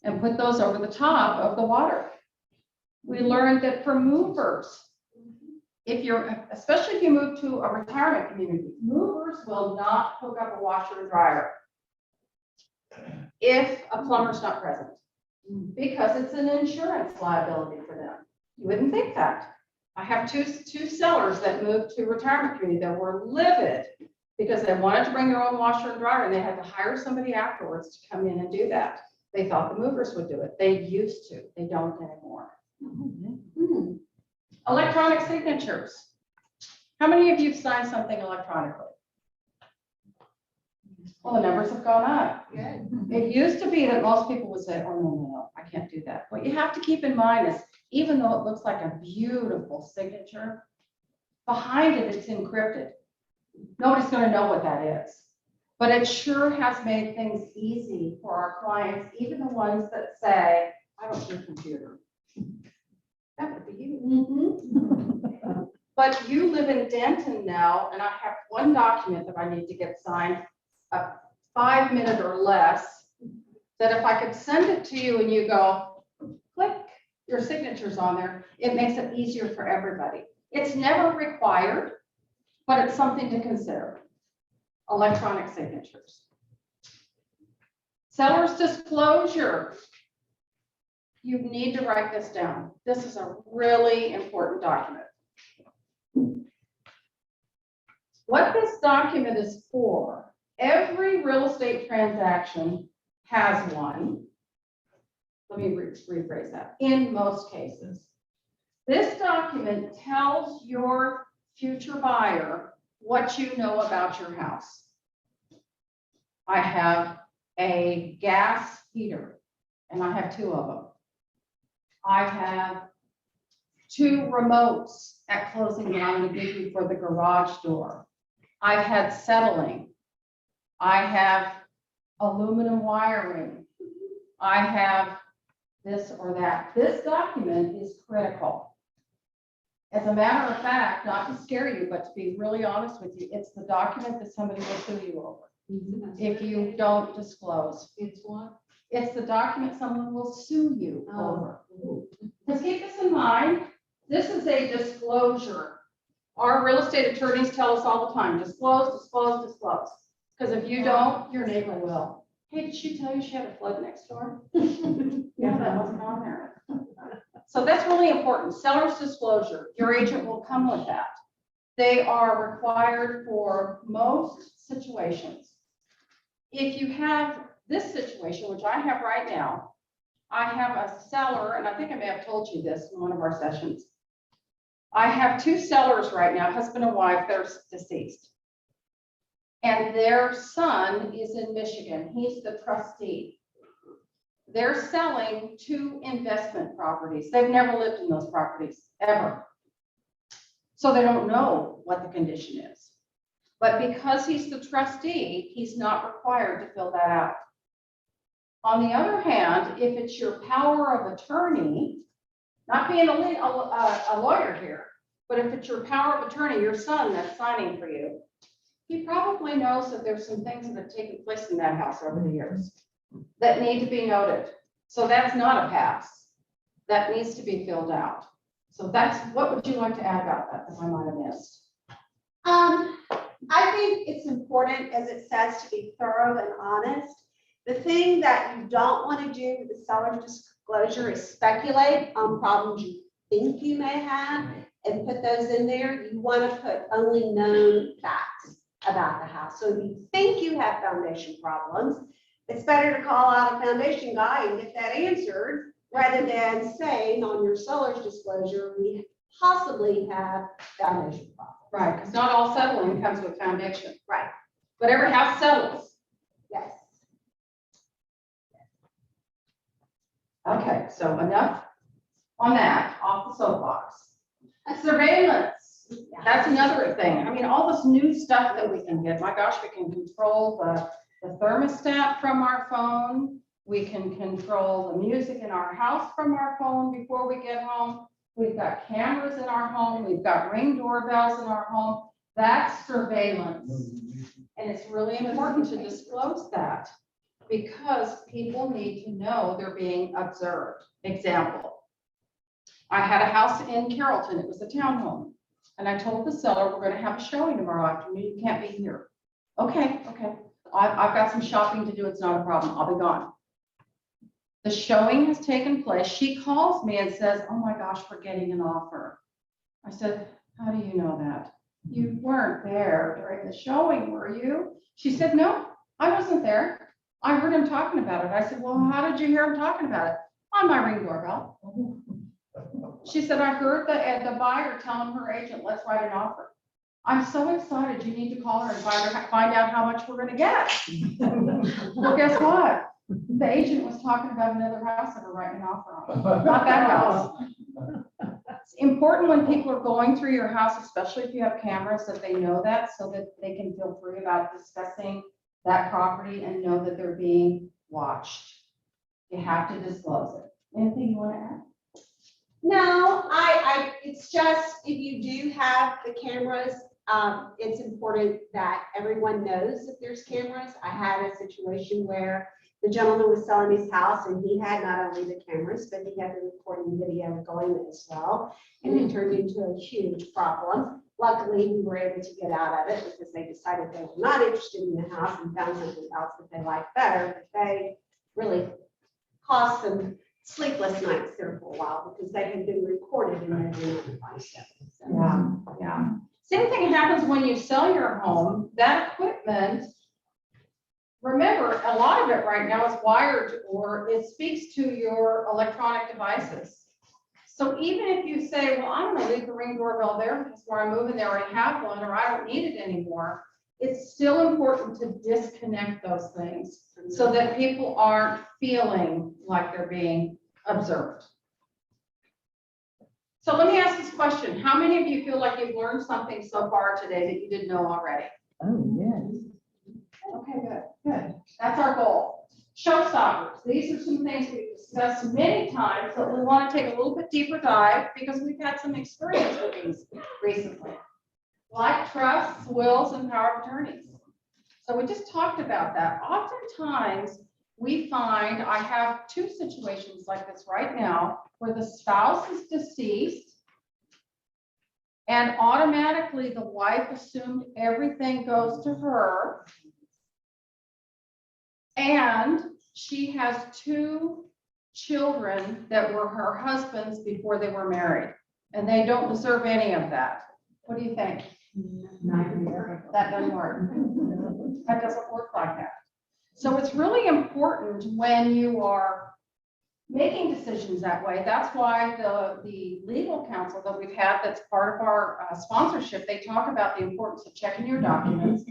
and put those over the top of the water. We learned that for movers, especially if you move to a retirement community, movers will not hook up a washer and dryer if a plumber's not present, because it's an insurance liability for them. You wouldn't think that. I have two sellers that moved to retirement community that were livid because they wanted to bring their own washer and dryer, and they had to hire somebody afterwards to come in and do that. They thought the movers would do it. They used to. They don't anymore. Electronic signatures. How many of you have signed something electronically? Well, the numbers have gone up. It used to be that most people would say, oh, no, I can't do that. What you have to keep in mind is, even though it looks like a beautiful signature, behind it, it's encrypted. Nobody's going to know what that is. But it sure has made things easy for our clients, even the ones that say, I don't do computer. That would be you. But you live in Denton now, and I have one document that I need to get signed, a 5-minute or less, that if I could send it to you and you go, click, your signature's on there, it makes it easier for everybody. It's never required, but it's something to consider. Electronic signatures. Seller's disclosure. You need to write this down. This is a really important document. What this document is for, every real estate transaction has one. Let me rephrase that. In most cases, this document tells your future buyer what you know about your house. I have a gas heater, and I have 2 of them. I have 2 remotes at closing that I'm going to give you for the garage door. I've had settling. I have aluminum wiring. I have this or that. This document is critical. As a matter of fact, not to scare you, but to be really honest with you, it's the document that somebody will sue you over if you don't disclose. It's what? It's the document someone will sue you over. Because keep this in mind, this is a disclosure. Our real estate attorneys tell us all the time, disclose, disclose, disclose. Because if you don't, your neighbor will. Hey, did she tell you she had a flood next door? Yeah, that wasn't on there. So that's really important. Seller's disclosure. Your agent will come with that. They are required for most situations. If you have this situation, which I have right now, I have a seller, and I think I may have told you this in one of our sessions. I have two sellers right now, husband and wife, they're deceased. And their son is in Michigan. He's the trustee. They're selling 2 investment properties. They've never lived in those properties, ever. So they don't know what the condition is. But because he's the trustee, he's not required to fill that out. On the other hand, if it's your power of attorney, not being a lawyer here, but if it's your power of attorney, your son that's signing for you, he probably knows that there's some things that have taken place in that house over the years that need to be noted. So that's not a pass. That needs to be filled out. So that's, what would you like to add about that I might have missed? I think it's important, as it says, to be thorough and honest. The thing that you don't want to do with the seller's disclosure is speculate on problems you think you may have and put those in there. You want to put only known facts about the house. So if you think you have foundation problems, it's better to call out a foundation guy and get that answered rather than saying on your seller's disclosure, we possibly have foundation problems. Right, because not all settling comes with foundation. Right. But every house settles. Yes. Okay, so enough on that, off the soapbox. Surveillance, that's another thing. I mean, all this new stuff that we can get, my gosh, we can control the thermostat from our phone. We can control the music in our house from our phone before we get home. We've got cameras in our home. We've got Ring doorbells in our home. That's surveillance. And it's really important to disclose that because people need to know they're being observed. Example, I had a house in Carrollton. It was a townhome. And I told the seller, we're going to have a showing tomorrow afternoon. You can't be here. Okay. I've got some shopping to do. It's not a problem. I'll be gone. The showing has taken place. She calls me and says, oh my gosh, we're getting an offer. I said, how do you know that? You weren't there during the showing, were you? She said, no, I wasn't there. I heard him talking about it. I said, well, how did you hear him talking about it? On my Ring doorbell. She said, I heard the buyer telling her agent, let's write an offer. I'm so excited. You need to call her and find out how much we're going to get. Well, guess what? The agent was talking about another house that we're writing an offer on, not that house. It's important when people are going through your house, especially if you have cameras, that they know that so that they can feel free about discussing that property and know that they're being watched. You have to disclose it. Anything you want to add? No, it's just, if you do have the cameras, it's important that everyone knows that there's cameras. I had a situation where the gentleman was selling his house and he had not only the cameras, but he had the recording video going as well. And it turned into a huge problem. Luckily, we were able to get out of it because they decided they were not interested in the house and found something else that they liked better. But they really caused some sleepless nights there for a while because they had been recorded and they didn't notify stuff. Yeah. Same thing happens when you sell your home. That equipment, remember, a lot of it right now is wired or it speaks to your electronic devices. So even if you say, well, I'm going to leave the Ring doorbell there because where I'm moving, they already have one or I don't need it anymore, it's still important to disconnect those things so that people aren't feeling like they're being observed. So let me ask this question. How many of you feel like you've learned something so far today that you didn't know already? Oh, yes. Okay, good. That's our goal. Showstoppers. These are some things we've discussed many times, but we want to take a little bit deeper dive because we've had some experience with these recently. Like trusts, wills, and power of attorneys. So we just talked about that. Oftentimes, we find, I have two situations like this right now, where the spouse is deceased, and automatically the wife assumed everything goes to her, and she has 2 children that were her husband's before they were married, and they don't deserve any of that. What do you think? That doesn't work. That doesn't work like that. So it's really important when you are making decisions that way. That's why the legal counsel that we've had that's part of our sponsorship, they talk about the importance of checking your documents,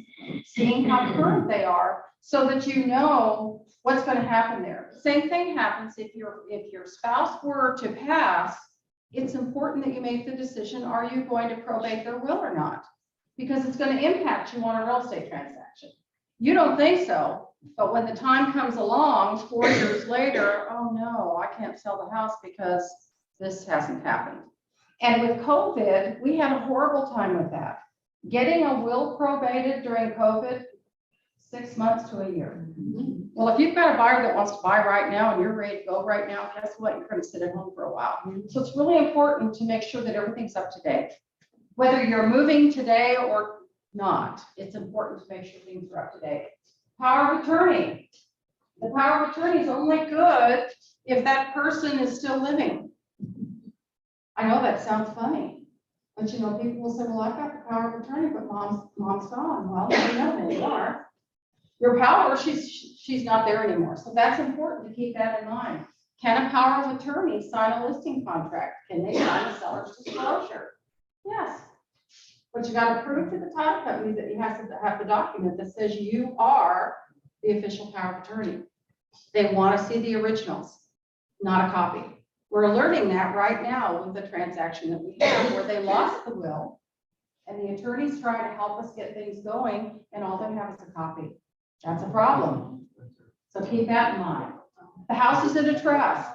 seeing how current they are, so that you know what's going to happen there. Same thing happens if your spouse were to pass. It's important that you make the decision, are you going to probate their will or not? Because it's going to impact you on a real estate transaction. You don't think so, but when the time comes along 4 years later, oh no, I can't sell the house because this hasn't happened. And with COVID, we had a horrible time with that. Getting a will probated during COVID, 6 months to a year. Well, if you've got a buyer that wants to buy right now and you're ready to go right now, guess what? You're going to sit at home for a while. So it's really important to make sure that everything's up to date. Whether you're moving today or not, it's important to make sure things are up to date. Power of attorney. The power of attorney is only good if that person is still living. I know that sounds funny, but you know, people will say, well, I've got the power of attorney, but mom's gone. Well, you know they are. Your power, she's not there anymore. So that's important to keep that in mind. Can a power of attorney sign a listing contract? Can they sign a seller's disclosure? Yes. But you got to prove to the title company that you have to have the document that says you are the official power of attorney. They want to see the originals, not a copy. We're learning that right now with the transaction that we have where they lost the will and the attorney's trying to help us get things going and all they have is a copy. That's a problem. So keep that in mind. The house is in a trust.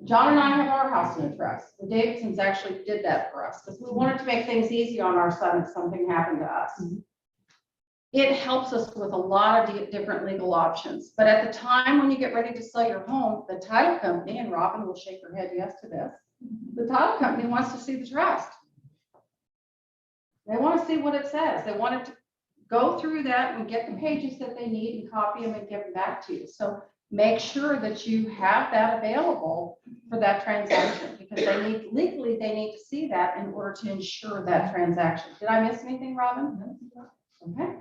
John and I have our house in a trust. The Davidsons actually did that for us because we wanted to make things easy on our son if something happened to us. It helps us with a lot of different legal options. But at the time when you get ready to sell your home, the title company, and Robin will shake her head yes to this, the title company wants to see the trust. They want to see what it says. They want it to go through that and get the pages that they need and copy them and give them back to you. So make sure that you have that available for that transaction because legally they need to see that in order to ensure that transaction. Did I miss anything, Robin? Okay,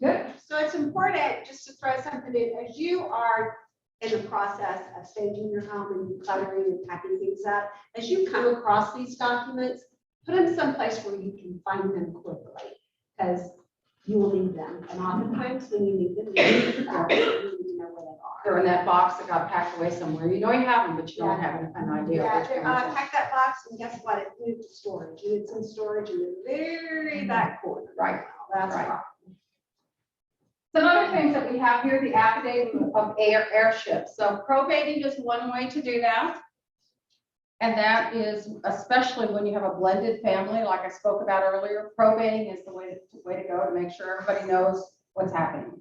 good. So it's important just to throw something in as you are in the process of staging your home and decluttering and packing things up. As you come across these documents, put them someplace where you can find them quickly because you will need them. And oftentimes when you need them, you need to know where they are. They're in that box that got packed away somewhere. You know you have them, but you don't have an idea. Yeah, Which ones. pack that box and guess what? It moved to storage. And it's in storage in the very back corner. Right. That's Right. right. Some other things that we have here, the affidavit of airship. So probating is one way to do that. And that is especially when you have a blended family, like I spoke about earlier, probating is the way to go to make sure everybody knows what's happening.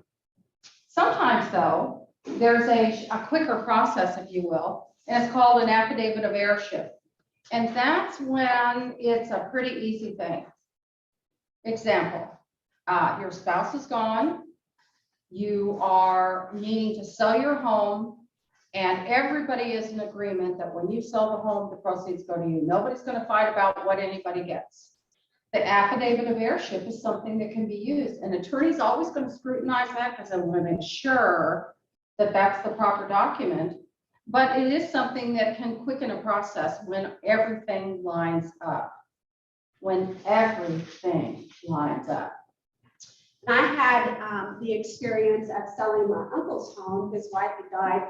Sometimes though, there's a quicker process, if you will, and it's called an affidavit of airship. And that's when it's a pretty easy thing. Example, your spouse is gone. You are needing to sell your home and everybody is in agreement that when you sell the home, the proceeds go to you. Nobody's going to fight about what anybody gets. The affidavit of airship is something that can be used. An attorney's always going to scrutinize that because they want to make sure that that's the proper document. But it is something that can quicken a process when everything lines up. When everything lines up. And I had the experience of selling my uncle's home. His wife had died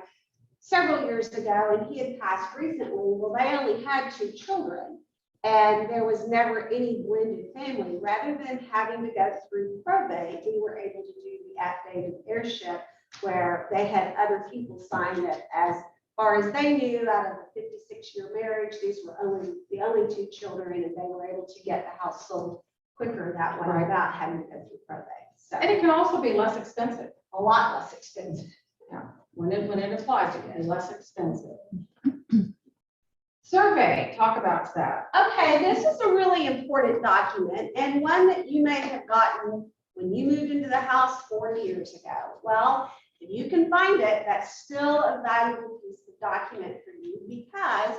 several years ago and he had passed recently. Well, they only had 2 children and there was never any blended family. Rather than having to go through probate, we were able to do the affidavit of airship where they had other people sign it. As far as they knew, out of a 56-year marriage, these were the only 2 children and they were able to get the house sold quicker that way without having to go through probate. So, And it can also be less expensive. a lot less expensive. Yeah. When it applies, it can be less expensive. Survey, talk about that. Okay, this is a really important document and one that you may have gotten when you moved into the house 40 years ago. Well, if you can find it, that's still a valuable piece of document for you because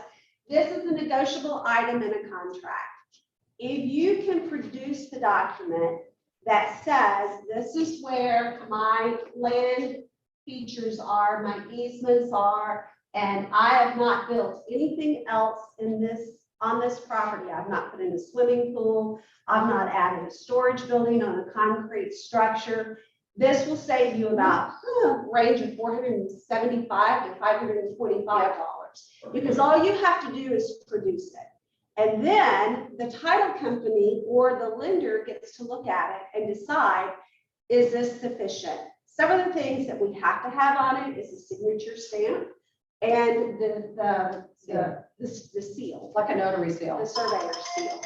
this is a negotiable item in a contract. if you can produce the document that says, this is where my land features are, my easements are, and I have not built anything else in this, on this property. I've not put in a swimming pool. I've not added a storage building on a concrete structure. This will save you about range of $475 to $525, because all you have to do is produce it. And then the title company or the lender gets to look at it and decide, is this sufficient? Some of the things that we have to have on it is a signature stamp and the seal, Like a notary seal. the surveyor's seal.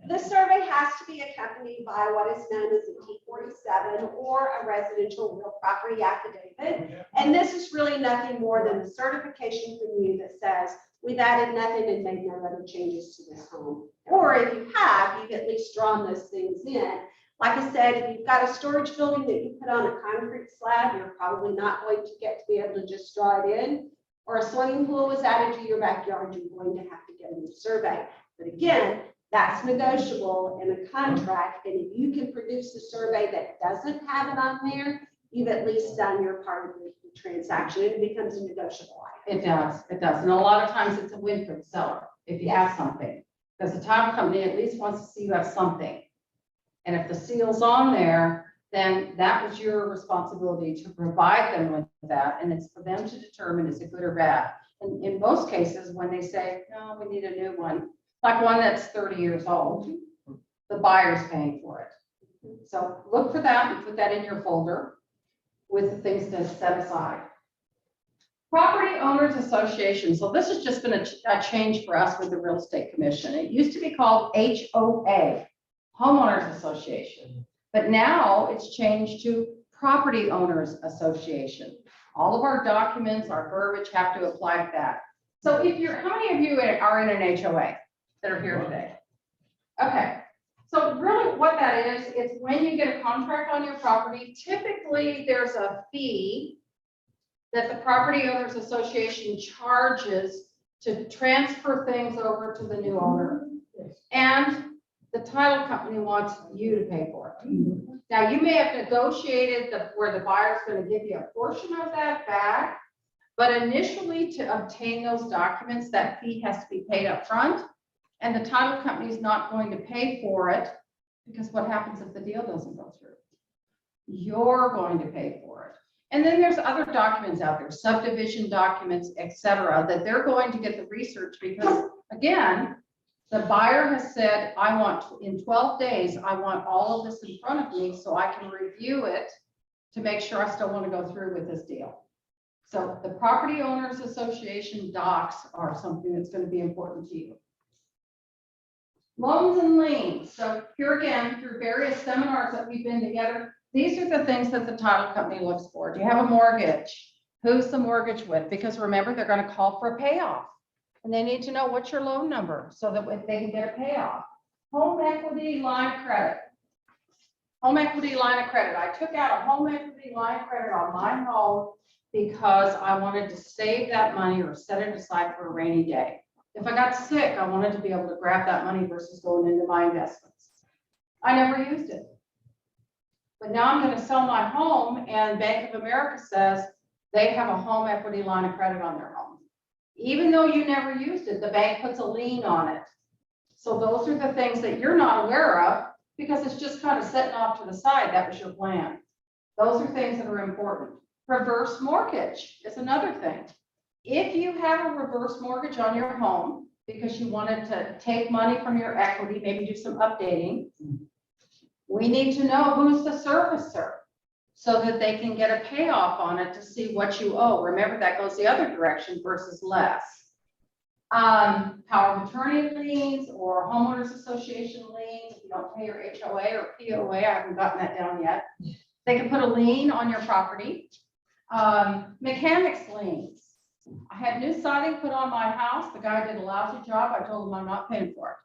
The survey has to be accompanied by what is known as a T47 or a residential real property affidavit. And this is really nothing more than a certification from you that says, we've added nothing and made no other changes to this home. Or if you have, you've at least drawn those things in. Like I said, if you've got a storage building that you put on a concrete slab, you're probably not going to get to be able to just draw it in. Or a swimming pool was added to your backyard, you're going to have to get a new survey. But again, that's negotiable in a contract. And if you can produce a survey that doesn't have it on there, you've at least done your part of the transaction. It becomes a negotiable item. It does. And a lot of times it's a win for the seller if you have something. Because the title company at least wants to see you have something. And if the seal's on there, then that was your responsibility to provide them with that. And it's for them to determine is it good or bad. And in most cases, when they say, no, we need a new one, like one that's 30 years old, the buyer's paying for it. So look for that and put that in your folder with the things to set aside. Property Owners Association. So this has just been a change for us with the Real Estate Commission. It used to be called HOA, Homeowners Association, but now it's changed to Property Owners Association. All of our documents, our verbiage have to apply to that. So if you're, how many of you are in an HOA that are here today? Okay. So really what that is, it's when you get a contract on your property, typically there's a fee that the Property Owners Association charges to transfer things over to the new owner. And the title company wants you to pay for it. Now, you may have negotiated where the buyer's going to give you a portion of that back, but initially to obtain those documents, that fee has to be paid up front. And the title company is not going to pay for it, because what happens if the deal doesn't go through? You're going to pay for it. And then there's other documents out there, subdivision documents, etc., that they're going to get the research, because again, the buyer has said, I want, in 12 days, I want all of this in front of me so I can review it to make sure I still want to go through with this deal. So the Property Owners Association docs are something that's going to be important to you. Loans and liens. So here again, through various seminars that we've been together, these are the things that the title company looks for. Do you have a mortgage? Who's the mortgage with? Because remember, they're going to call for a payoff. And they need to know what's your loan number so that they can get a payoff. Home equity line of credit. Home equity line of credit. I took out a home equity line of credit on my home because I wanted to save that money or set it aside for a rainy day. If I got sick, I wanted to be able to grab that money versus going into my investments. I never used it. But now I'm going to sell my home, and Bank of America says they have a home equity line of credit on their home. Even though you never used it, the bank puts a lien on it. So those are the things that you're not aware of because it's just kind of sitting off to the side. That was your plan. Those are things that are important. Reverse mortgage is another thing. If you have a reverse mortgage on your home because you wanted to take money from your equity, maybe do some updating, we need to know who's the servicer so that they can get a payoff on it to see what you owe. Remember, that goes the other direction versus less. Power of attorney liens or homeowners association liens. If you don't pay your HOA or POA, I haven't gotten that down yet. They can put a lien on your property. Mechanics liens. I had new siding put on my house. The guy did a lousy job. I told him I'm not paying for it.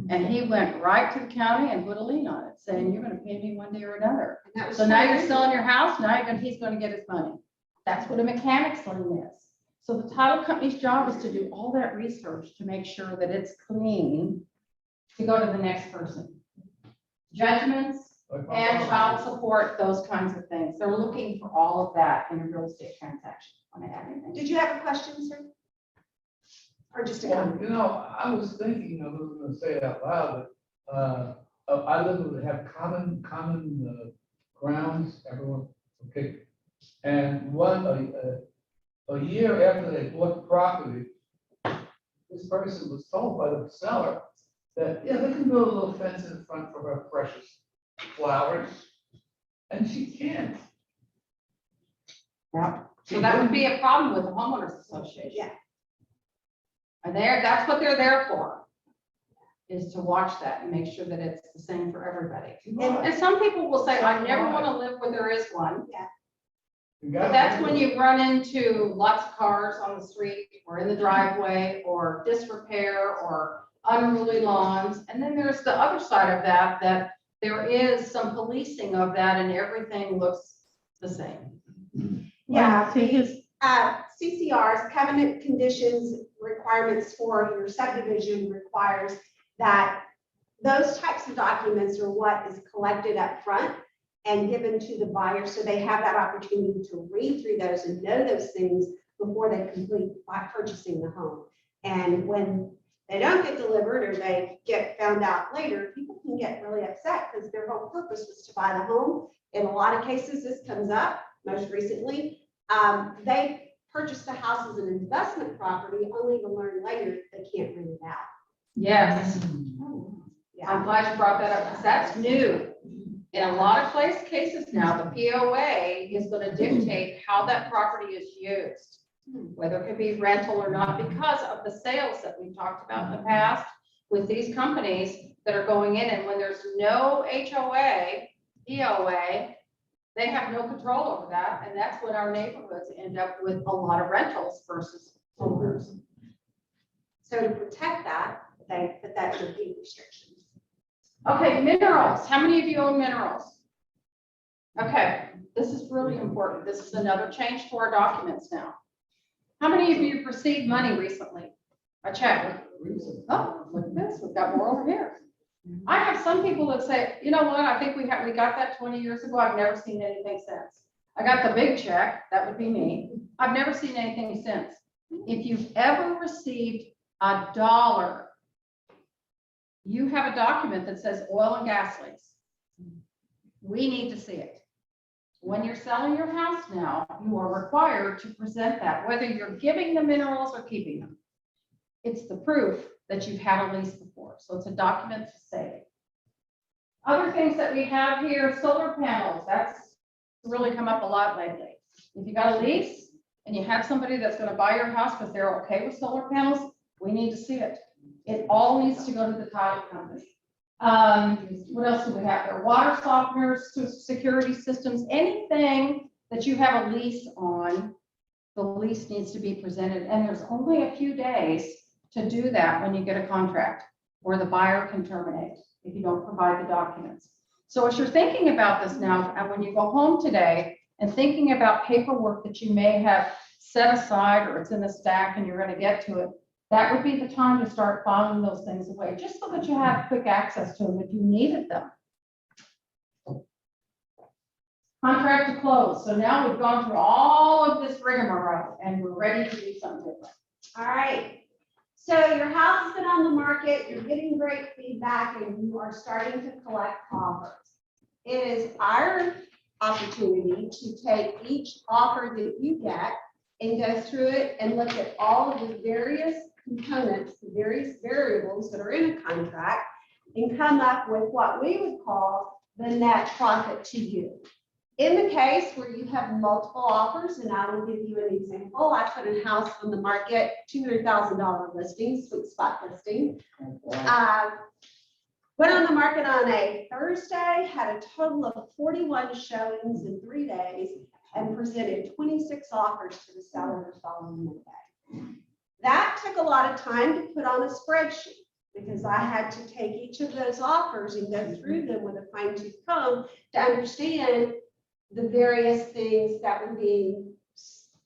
And he went right to the county and put a lien on it, saying, you're going to pay me one day or another. So now you're selling your house. Now he's going to get his money. That's what a mechanics lien is. So the title company's job is to do all that research to make sure that it's clean to go to the next person. Judgments and child support, those kinds of things. They're looking for all of that in a real estate transaction. Want to add anything? Did you have a question, sir? Or just a Well, comment? you know, I was thinking, I was gonna say it out loud, but I live with, have common grounds, everyone, okay? And a year after they bought the property, this person was told by the seller that, yeah, they can build a little fence in front for her precious flowers, and she can't. Yeah. So that would be a problem with the homeowners association. Yeah. And that's what they're there for, is to watch that and make sure that it's the same for everybody. And some people will say, I never want to live where there is one. But that's when you run into lots of cars on the street or in the driveway or disrepair or unruly lawns. And then there's the other side of that, that there is some policing of that and everything looks the same. Yeah, See, his, CCR's covenant conditions requirements for your subdivision requires that those types of documents are what is collected up front and given to the buyer, so they have that opportunity to read through those and know those things before they complete by purchasing the home. And when they don't get delivered or they get found out later, people can get really upset because their whole purpose was to buy the home. In a lot of cases, this comes up. Most recently, they purchased the house as an investment property, only to learn later they can't rent it out. Yes, Yeah. I'm glad you brought that up because that's new. In a lot of cases now, the POA is going to dictate how that property is used, whether it can be rental or not, because of the sales that we've talked about in the past with these companies that are going in, and when there's no HOA, POA, they have no control over that, and that's when our neighborhoods end up with a lot of rentals versus owners. So to protect that, they put that in deed restrictions. Okay, minerals. How many of you own minerals? Okay, this is really important. This is another change to our documents now. How many of you received money recently? A check. Oh, look at this. We've got more over here. I have some people that say, you know what? I think we got that 20 years ago. I've never seen anything since. I got the big check. That would be me. I've never seen anything since. If you've ever received $1, you have a document that says oil and gas lease. We need to see it. When you're selling your house now, you are required to present that, whether you're giving the minerals or keeping them. It's the proof that you've had a lease before. So it's a document to say. Other things that we have here, solar panels. That's really come up a lot lately. If you got a lease and you have somebody that's going to buy your house because they're okay with solar panels, we need to see it. It all needs to go to the title company. What else do we have there? Water softeners, security systems, anything that you have a lease on, the lease needs to be presented. And there's only a few days to do that when you get a contract, or the buyer can terminate if you don't provide the documents. So as you're thinking about this now, and when you go home today and thinking about paperwork that you may have set aside or it's in a stack and you're going to get to it, that would be the time to start filing those things away, just so that you have quick access to them if you needed them. Contract to close. So now we've gone through all of this rigmarole and we're ready to do something different. All right. So your house has been on the market, you're getting great feedback, and you are starting to collect offers. It is our opportunity to take each offer that you get and go through it and look at all of the various components, the various variables that are in a contract, and come up with what we would call the net profit to you. In the case where you have multiple offers, and I will give you an example, I put a house on the market, $200,000 listing, sweet spot listing. Went on the market on a Thursday, had a total of 41 showings in 3 days, and presented 26 offers to the seller the following Monday. That took a lot of time to put on a spreadsheet because I had to take each of those offers and go through them with a fine-tooth comb to understand the various things that were being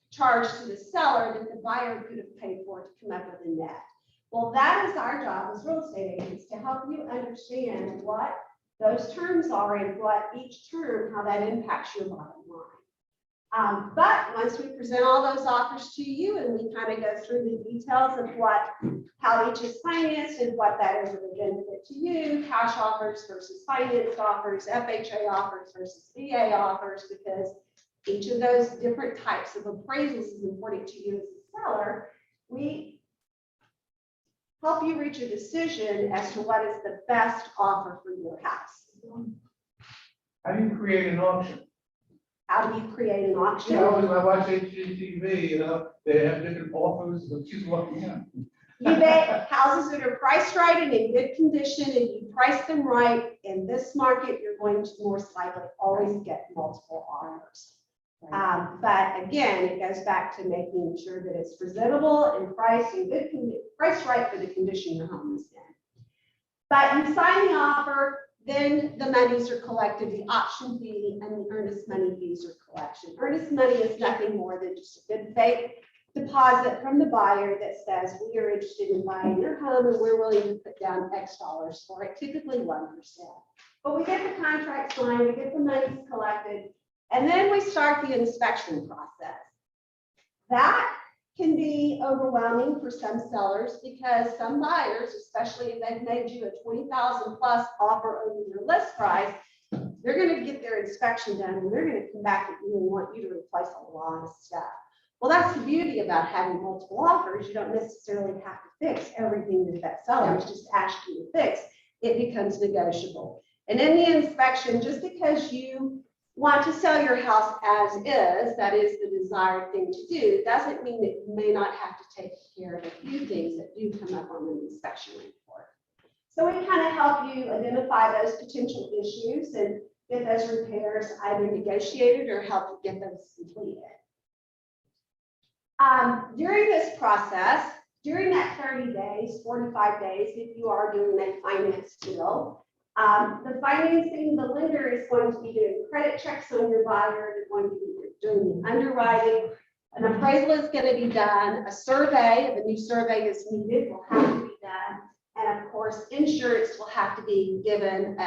charged to the seller that the buyer could have paid for to come up with a net. Well, that is our job as real estate agents, to help you understand what those terms are and what each term, how that impacts your bottom line. But once we present all those offers to you and we kind of go through the details of how each is financed and what that is of a benefit to you, cash offers versus financed offers, FHA offers versus VA offers, because each of those different types of appraisals is important to you as a seller, we help you reach a decision as to what is the best offer for your house. How do you create an auction? How do you create an auction? You know, when I watch HGTV, you know, they have different offers, but she's looking at. You make houses that are priced right and in good condition, and you price them right. In this market, you're going to most likely always get multiple offers. But again, it goes back to making sure that it's presentable and priced in good, priced right for the condition your home is in. But you sign the offer, then the monies are collected, the option fee and the earnest money fees are collection. Earnest money is nothing more than just a good faith deposit from the buyer that says we are interested in buying your home and we're willing to put down X dollars for it, typically 1%. But we get the contract signed, we get the monies collected, and then we start the inspection process. That can be overwhelming for some sellers because some buyers, especially if they've made you a $20,000 plus offer over your list price, they're going to get their inspection done and they're going to come back at you and want you to replace a lot of stuff. Well, that's the beauty about having multiple offers. You don't necessarily have to fix everything that that seller is just asked you to fix. It becomes negotiable. And in the inspection, just because you want to sell your house as is, that is the desired thing to do, doesn't mean that you may not have to take care of a few things that do come up on the inspection report. So we kind of help you identify those potential issues and get those repairs either negotiated or help you get those completed. During this process, during that 30 days, 45 days, if you are doing a finance deal, the financing, the lender is going to be doing credit checks on your buyer. They're going to be doing the underwriting. An appraisal is going to be done. A survey, if a new survey is needed, will have to be done. And of course, insurance will have to be given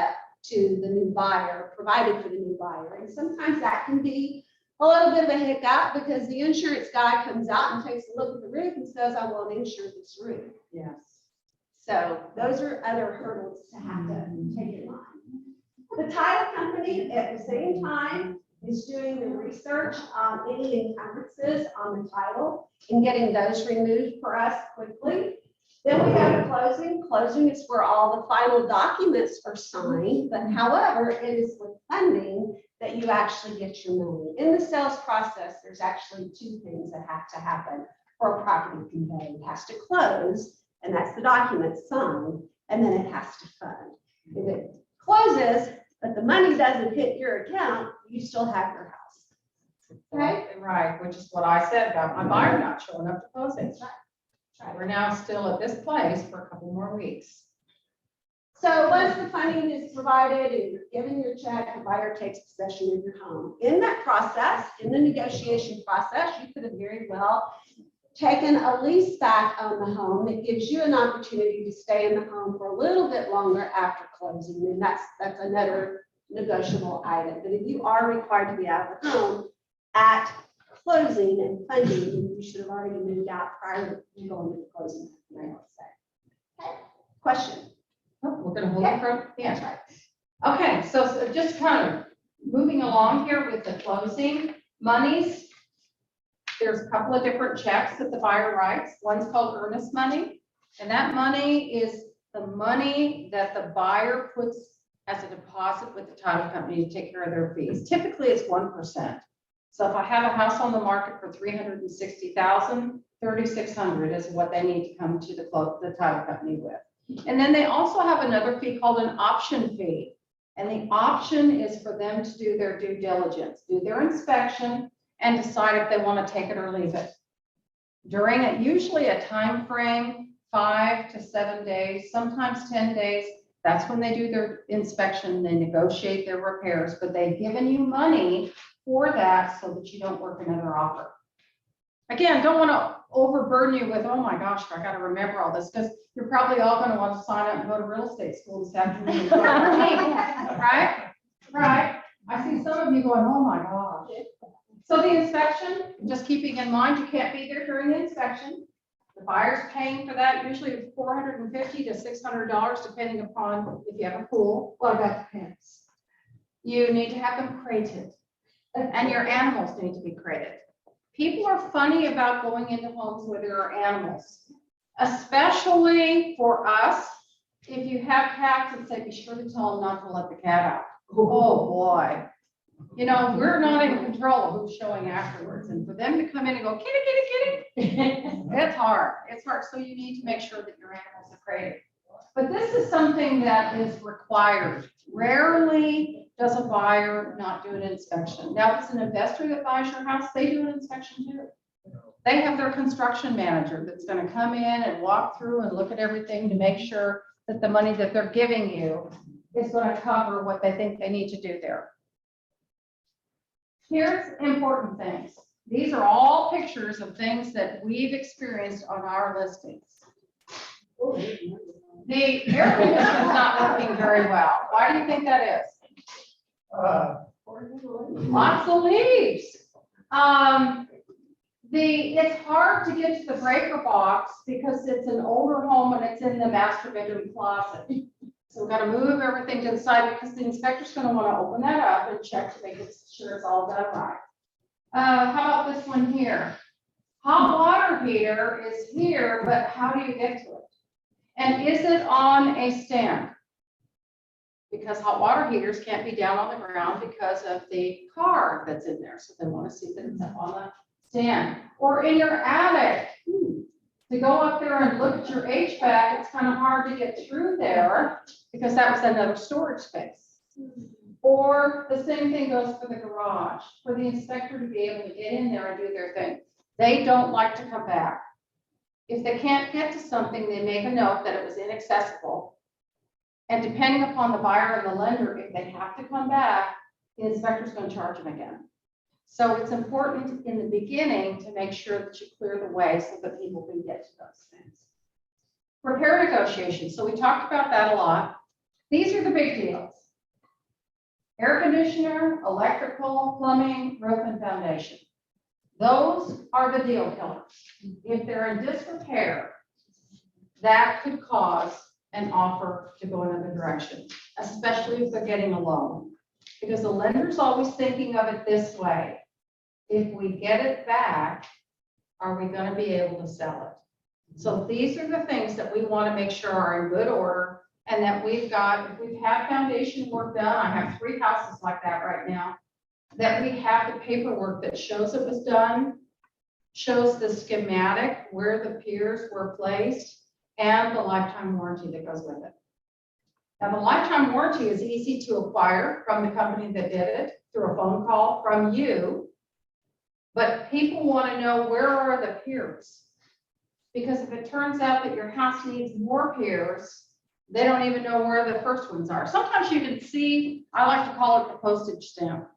to the new buyer, provided for the new buyer. And sometimes that can be a little bit of a hiccup because the insurance guy comes out and takes a look at the roof and says, I want to insure this roof. Yes. So those are other hurdles to have to take in mind. The title company at the same time is doing the research on any encumbrances on the title and getting those removed for us quickly. Then we have a closing. Closing is where all the final documents are signed, but however, it is with funding that you actually get your money. In the sales process, there's actually two things that have to happen for a property conveyed. It has to close, and that's the document signed, and then it has to fund. If it closes, but the money doesn't hit your account, you still have your house. Okay? Right, which is what I said about my buyer not showing up to closing. We're now still at this place for a couple more weeks. So once the funding is provided and you're given your check, the buyer takes possession of your home. In that process, in the negotiation process, you could have very well taken a lease back on the home. It gives you an opportunity to stay in the home for a little bit longer after closing, and that's another negotiable item. But if you are required to be out of the home at closing and funding, you should have already moved out prior to going to the closing. Okay. Question? Oh, we're gonna hold it for, That's yeah. right. Okay, so just kind of moving along here with the closing monies. There's a couple of different checks that the buyer writes. One's called earnest money. And that money is the money that the buyer puts as a deposit with the title company to take care of their fees. Typically it's 1%. So if I have a house on the market for $360,000, $3,600 is what they need to come to the title company with. And then they also have another fee called an option fee. And the option is for them to do their due diligence, do their inspection, and decide if they want to take it or leave it. During usually a time frame, 5 to 7 days, sometimes 10 days, that's when they do their inspection, they negotiate their repairs, but they've given you money for that so that you don't work another offer. Again, don't want to overburden you with, oh my gosh, I got to remember all this, because you're probably all going to want to sign up and go to real estate school this afternoon. Right? Right? I see some of you going, oh my gosh. So the inspection, just keeping in mind, you can't be there during the inspection. The buyer's paying for that, usually $450 to $600, depending upon if you have a pool. Well, that depends. You need to have them crated, and your animals need to be crated. People are funny about going into homes where there are animals, especially for us. If you have cats, and say, be sure to tell them not to let the cat out. Oh, boy. You know, we're not in control of who's showing afterwards, and for them to come in and go, kitty, kitty, kitty, it's hard. It's hard, so you need to make sure that your animals are crated. But this is something that is required. Rarely does a buyer not do an inspection. Now, if it's an investor that buys your house, they do an inspection too. They have their construction manager that's going to come in and walk through and look at everything to make sure that the money that they're giving you is going to cover what they think they need to do there. Here's important things. These are all pictures of things that we've experienced on our listings. The air conditioner is not working very well. Why do you think that is? Lots of leaves. It's hard to get to the breaker box because it's an older home and it's in the master bedroom closet. So we've got to move everything to the side because the inspector's going to want to open that up and check to make sure it's all done right. How about this one here? Hot water heater is here, but how do you get to it? And is it on a stand? Because hot water heaters can't be down on the ground because of the car that's in there. So they want to see that it's up on the stand. Or in your attic, to go up there and look at your HVAC, it's kind of hard to get through there because that was another storage space. Or the same thing goes for the garage, for the inspector to be able to get in there and do their thing. They don't like to come back. If they can't get to something, they make a note that it was inaccessible. And depending upon the buyer and the lender, if they have to come back, the inspector's going to charge them again. So it's important in the beginning to make sure that you clear the way so that people can get to those things. Repair negotiations. So we talked about that a lot. These are the big deals. Air conditioner, electrical, plumbing, roof, and foundation. Those are the deal killers. If they're in disrepair, that could cause an offer to go another direction, especially if they're getting a loan. Because the lender's always thinking of it this way. If we get it back, are we going to be able to sell it? So these are the things that we want to make sure are in good order and that we've got, if we've had foundation work done, I have 3 houses like that right now, that we have the paperwork that shows it was done, shows the schematic, where the piers were placed, and the lifetime warranty that goes with it. Now, the lifetime warranty is easy to acquire from the company that did it through a phone call from you, but people want to know where are the piers? Because if it turns out that your house needs more piers, they don't even know where the first ones are. Sometimes you can see, I like to call it the postage stamp.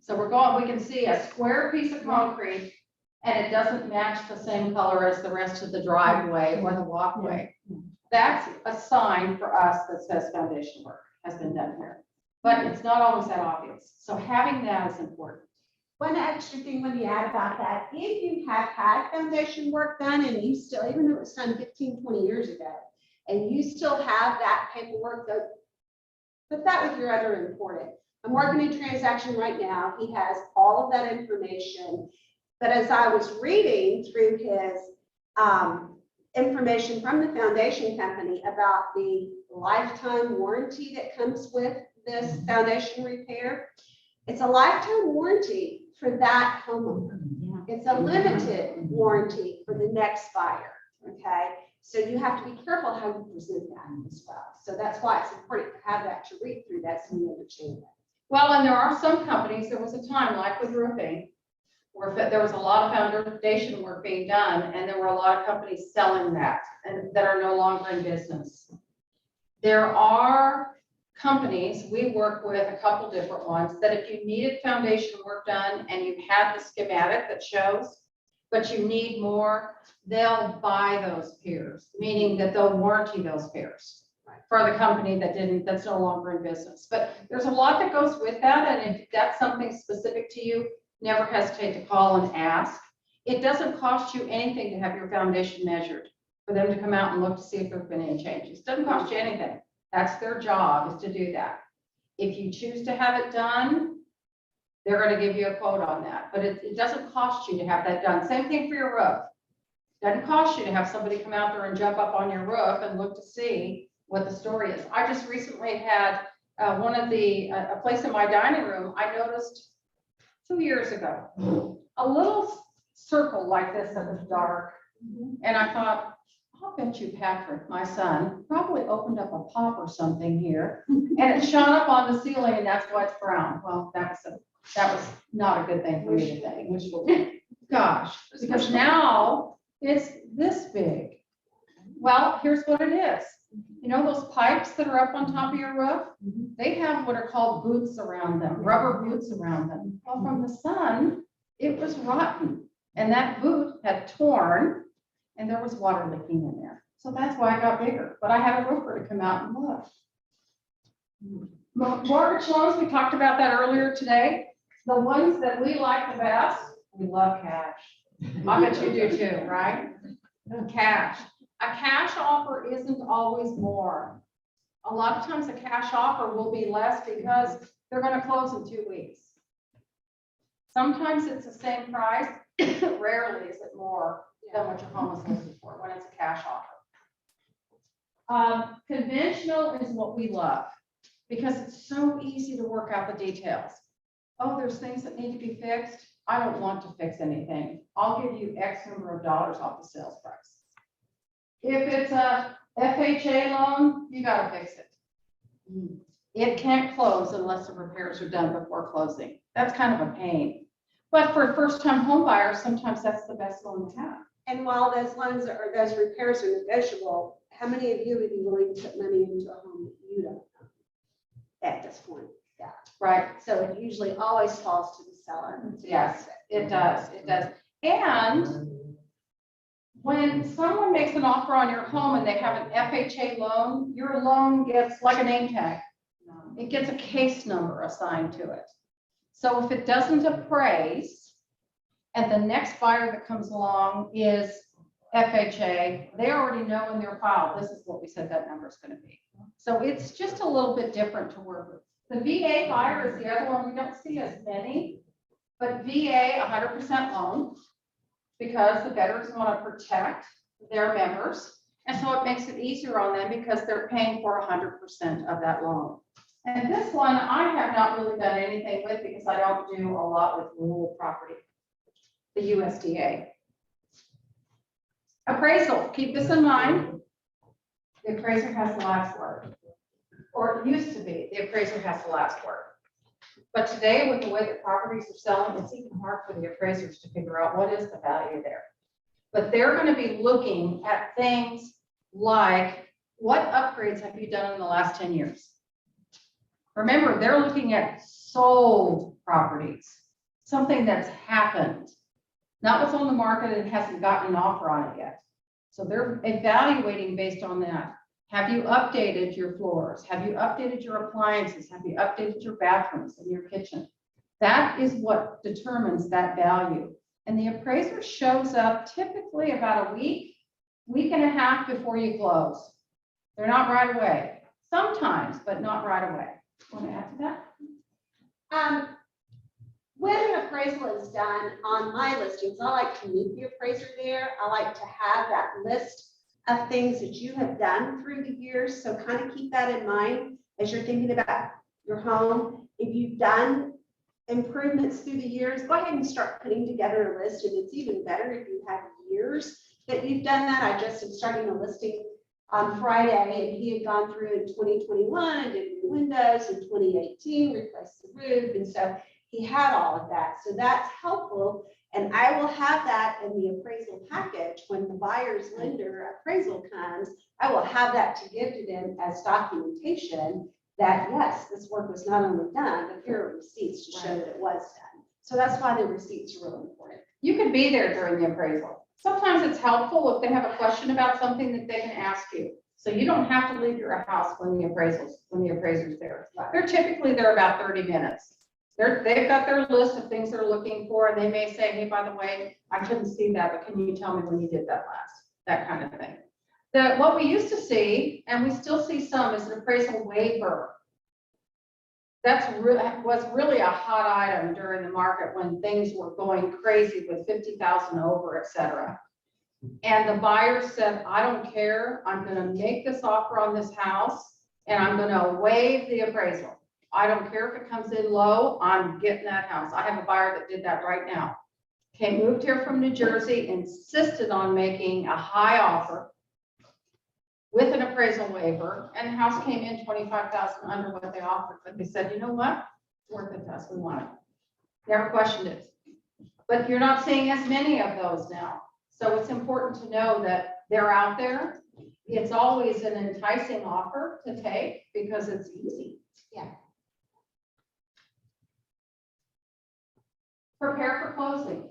So we can see a square piece of concrete and it doesn't match the same color as the rest of the driveway or the walkway. That's a sign for us that says foundation work has been done here, but it's not always that obvious. So having that is important. One extra thing when you add about that, if you have had foundation work done and you still, even though it was done 15, 20 years ago, and you still have that paperwork, put that with your other important. I'm working a transaction right now. He has all of that information. But as I was reading through his information from the foundation company about the lifetime warranty that comes with this foundation repair, it's a lifetime warranty for that homeowner. It's a limited warranty for the next buyer, okay? So you have to be careful how you present that as well. So that's why it's important to have that to read through that so you understand that. Well, and there are some companies, there was a time like with roofing, where there was a lot of foundation work being done, and there were a lot of companies selling that and that are no longer in business. There are companies, we work with a couple different ones, that if you needed foundation work done and you had the schematic that shows, but you need more, they'll buy those piers, meaning that they'll warranty those piers for the company that's no longer in business. But there's a lot that goes with that, and if that's something specific to you, never hesitate to call and ask. It doesn't cost you anything to have your foundation measured, for them to come out and look to see if there've been any changes. It doesn't cost you anything. That's their job, is to do that. If you choose to have it done, they're going to give you a quote on that, but it doesn't cost you to have that done. Same thing for your roof. Doesn't cost you to have somebody come out there and jump up on your roof and look to see what the story is. I just recently had a place in my dining room, I noticed 2 years ago, a little circle like this that was dark. And I thought, I'll bet you Patrick, my son, probably opened up a pop or something here, and it shone up on the ceiling, and that's why it's brown. Well, that was not a good thing for me to think. Gosh, because now it's this big. Well, here's what it is. You know those pipes that are up on top of your roof? They have what are called boots around them, rubber boots around them. Well, from the sun, it was rotten, and that boot had torn, and there was water leaking in there. So that's why it got bigger. But I had a roofer to come out and look. Mortgage loans, we talked about that earlier today. The ones that we like the best, we love cash. I bet you do too, right? Cash. A cash offer isn't always more. A lot of times a cash offer will be less because they're going to close in 2 weeks. Sometimes it's the same price. Rarely is it more than what your home is listed for when it's a cash offer. Conventional is what we love because it's so easy to work out the details. Oh, there's things that need to be fixed. I don't want to fix anything. I'll give you X number of dollars off the sales price. If it's a FHA loan, you got to fix it. It can't close unless the repairs are done before closing. That's kind of a pain. But for first-time home buyers, sometimes that's the best loan to have. And while those loans or those repairs are negotiable, how many of you would be willing to put money into a home that you don't own at this point? Yeah. Right. So it usually always falls to the seller. Yes, it does. It does. And when someone makes an offer on your home and they have an FHA loan, your loan gets like a name tag. It gets a case number assigned to it. So if it doesn't appraise and the next buyer that comes along is FHA, they already know in their file, this is what we said that number is going to be. So it's just a little bit different to work with. The VA buyer is the other one we don't see as many, but VA 100% loan because the veterans want to protect their members. And so it makes it easier on them because they're paying for 100% of that loan. And this one, I have not really done anything with because I don't do a lot with rural property, the USDA. Appraisal, keep this in mind. The appraiser has the last word, or it used to be, the appraiser has the last word. But today, with the way that properties are selling, it's even hard for the appraisers to figure out what is the value there. But they're going to be looking at things like, what upgrades have you done in the last 10 years? Remember, they're looking at sold properties, something that's happened, not what's on the market and hasn't gotten an offer on it yet. So they're evaluating based on that. Have you updated your floors? Have you updated your appliances? Have you updated your bathrooms and your kitchen? That is what determines that value. And the appraiser shows up typically about a week and a half before you close. They're not right away. Sometimes, but not right away. Want to add to that? When an appraisal is done on my listings, I like to meet the appraiser there. I like to have that list of things that you have done through the years. So kind of keep that in mind as you're thinking about your home. If you've done improvements through the years, go ahead and start putting together a list. And it's even better if you have years that you've done that. I just am starting a listing on Friday, and he had gone through in 2021 and did new windows, in 2018 replaced the roof, and so he had all of that. So that's helpful, and I will have that in the appraisal package when the buyer's lender appraisal comes. I will have that to give to them as documentation that yes, this work was not only done, but here are receipts to show that it was done. So that's why the receipts are really important. You could be there during the appraisal. Sometimes it's helpful if they have a question about something that they can ask you. So you don't have to leave your house when the appraiser's there. They're typically there about 30 minutes. They've got their list of things they're looking for, and they may say, hey, by the way, I couldn't see that, but can you tell me when you did that last? That kind of thing. What we used to see, and we still see some, is an appraisal waiver. Was really a hot item during the market when things were going crazy with 50,000 over, et cetera. And the buyer said, I don't care, I'm gonna make this offer on this house and I'm gonna waive the appraisal. I don't care if it comes in low, I'm getting that house. I have a buyer that did that right now. Moved here from New Jersey, insisted on making a high offer with an appraisal waiver, and the house came in 25,000 under what they offered, but they said, you know what? It's worth it to us, we want it. Never questioned it. But you're not seeing as many of those now. So it's important to know that they're out there. It's always an enticing offer to take because it's easy. Yeah. Prepare for closing.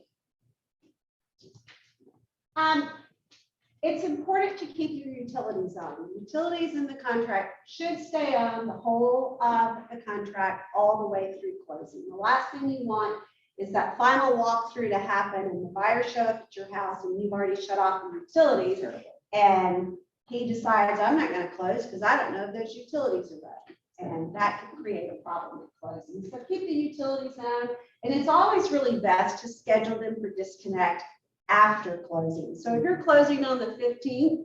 It's important to keep your utilities on. Utilities in the contract should stay on the whole of the contract all the way through closing. The last thing you want is that final walkthrough to happen and the buyer show up at your house and you've already shut off the utilities and he decides, I'm not going to close because I don't know if those utilities are running. And that can create a problem with closing. So keep the utilities on. And it's always really best to schedule them for disconnect after closing. So if you're closing on the 15th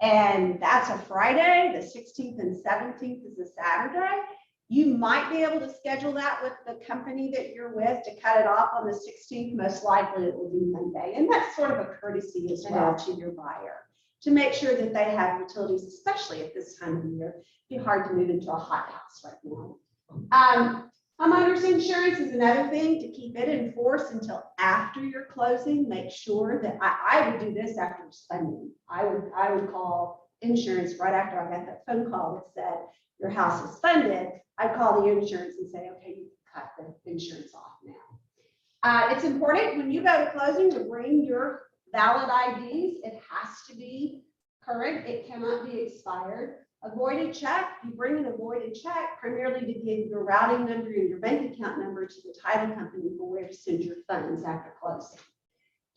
and that's a Friday, the 16th and 17th is a Saturday, you might be able to schedule that with the company that you're with to cut it off on the 16th. Most likely it will be Monday. And that's sort of a courtesy as well to your buyer to make sure that they have utilities, especially at this time of year. It'd be hard to move into a hot house right now. Homeowners insurance is another thing to keep it in force until after your closing. Make sure that I would do this after spending. I would call insurance right after I got that phone call that said your house is funded. I'd call the insurance and say, okay, you can cut the insurance off now. It's important when you go to closing to bring your valid IDs. It has to be current. It cannot be expired. Avoided check, you bring an avoided check primarily to give your routing number and your bank account number to the title company for where to send your funds after closing.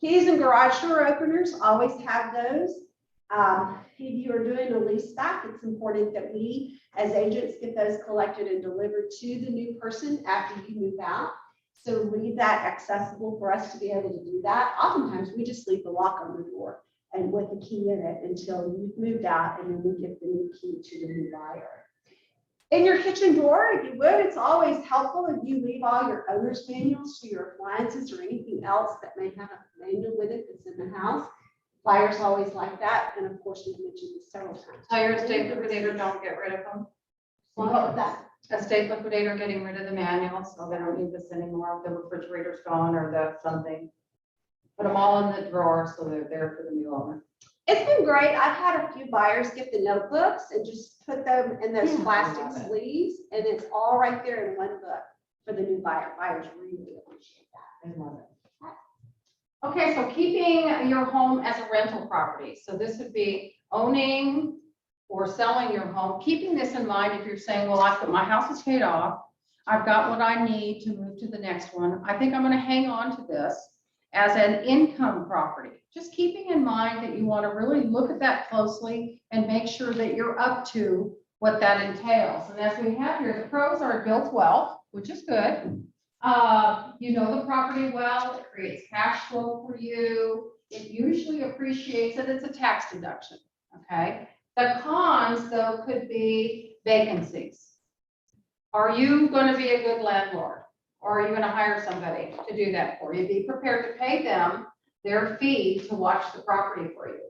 Keys and garage door openers, always have those. If you are doing a lease back, it's important that we as agents get those collected and delivered to the new person after you move out. So leave that accessible for us to be able to do that. Oftentimes we just leave the lock on the door and with the key in it until you've moved out, and then we give the new key to the new buyer. In your kitchen drawer, if you would, it's always helpful if you leave all your owner's manuals to your appliances or anything else that may have a manual with it that's in the house. Buyers always like that, and of course, we've mentioned this several times. Tell your estate liquidator, don't get rid of them. Well, what was that? Estate liquidator getting rid of the manual, so they don't need this anymore. The refrigerator's gone or the something. Put them all in the drawer so they're there for the new owner. It's been great. I've had a few buyers get the notebooks and just put them in those plastic sleeves, and it's all right there in one book for the new buyer. Buyers really appreciate that. They love it. Okay, so keeping your home as a rental property. So this would be owning or selling your home. Keeping this in mind, if you're saying, well, my house is paid off, I've got what I need to move to the next one. I think I'm going to hang on to this as an income property. Just keeping in mind that you want to really look at that closely and make sure that you're up to what that entails. And as we have here, the pros are built wealth, which is good. You know the property well, it creates cash flow for you. It usually appreciates and it's a tax deduction, okay? The cons, though, could be vacancies. Are you going to be a good landlord? Or are you going to hire somebody to do that for you? Be prepared to pay them their fee to watch the property for you.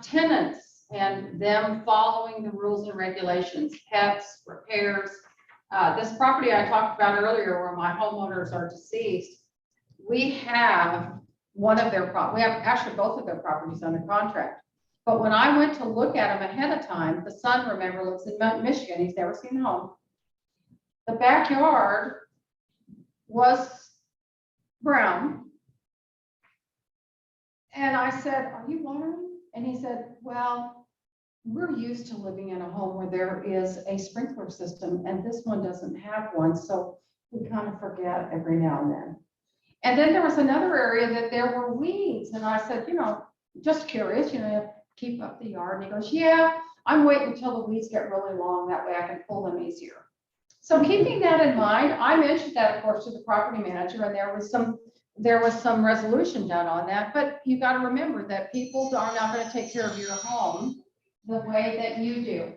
Tenants and them following the rules and regulations, pets, repairs. This property I talked about earlier where my homeowners are deceased, we have one of their we have actually both of their properties under contract. But when I went to look at them ahead of time, the son, remember, lives in Michigan. He's never seen home. The backyard was Brown. And I said, are you watering? And he said, well, we're used to living in a home where there is a sprinkler system and this one doesn't have one. So we kind of forget every now and then. And then there was another area that there were weeds. And I said, just curious, keep up the yard. And he goes, yeah, I'm waiting until the weeds get really long. That way I can pull them easier. So keeping that in mind, I mentioned that, of course, to the property manager, and there was some resolution done on that. But you got to remember that people are not going to take care of your home the way that you do.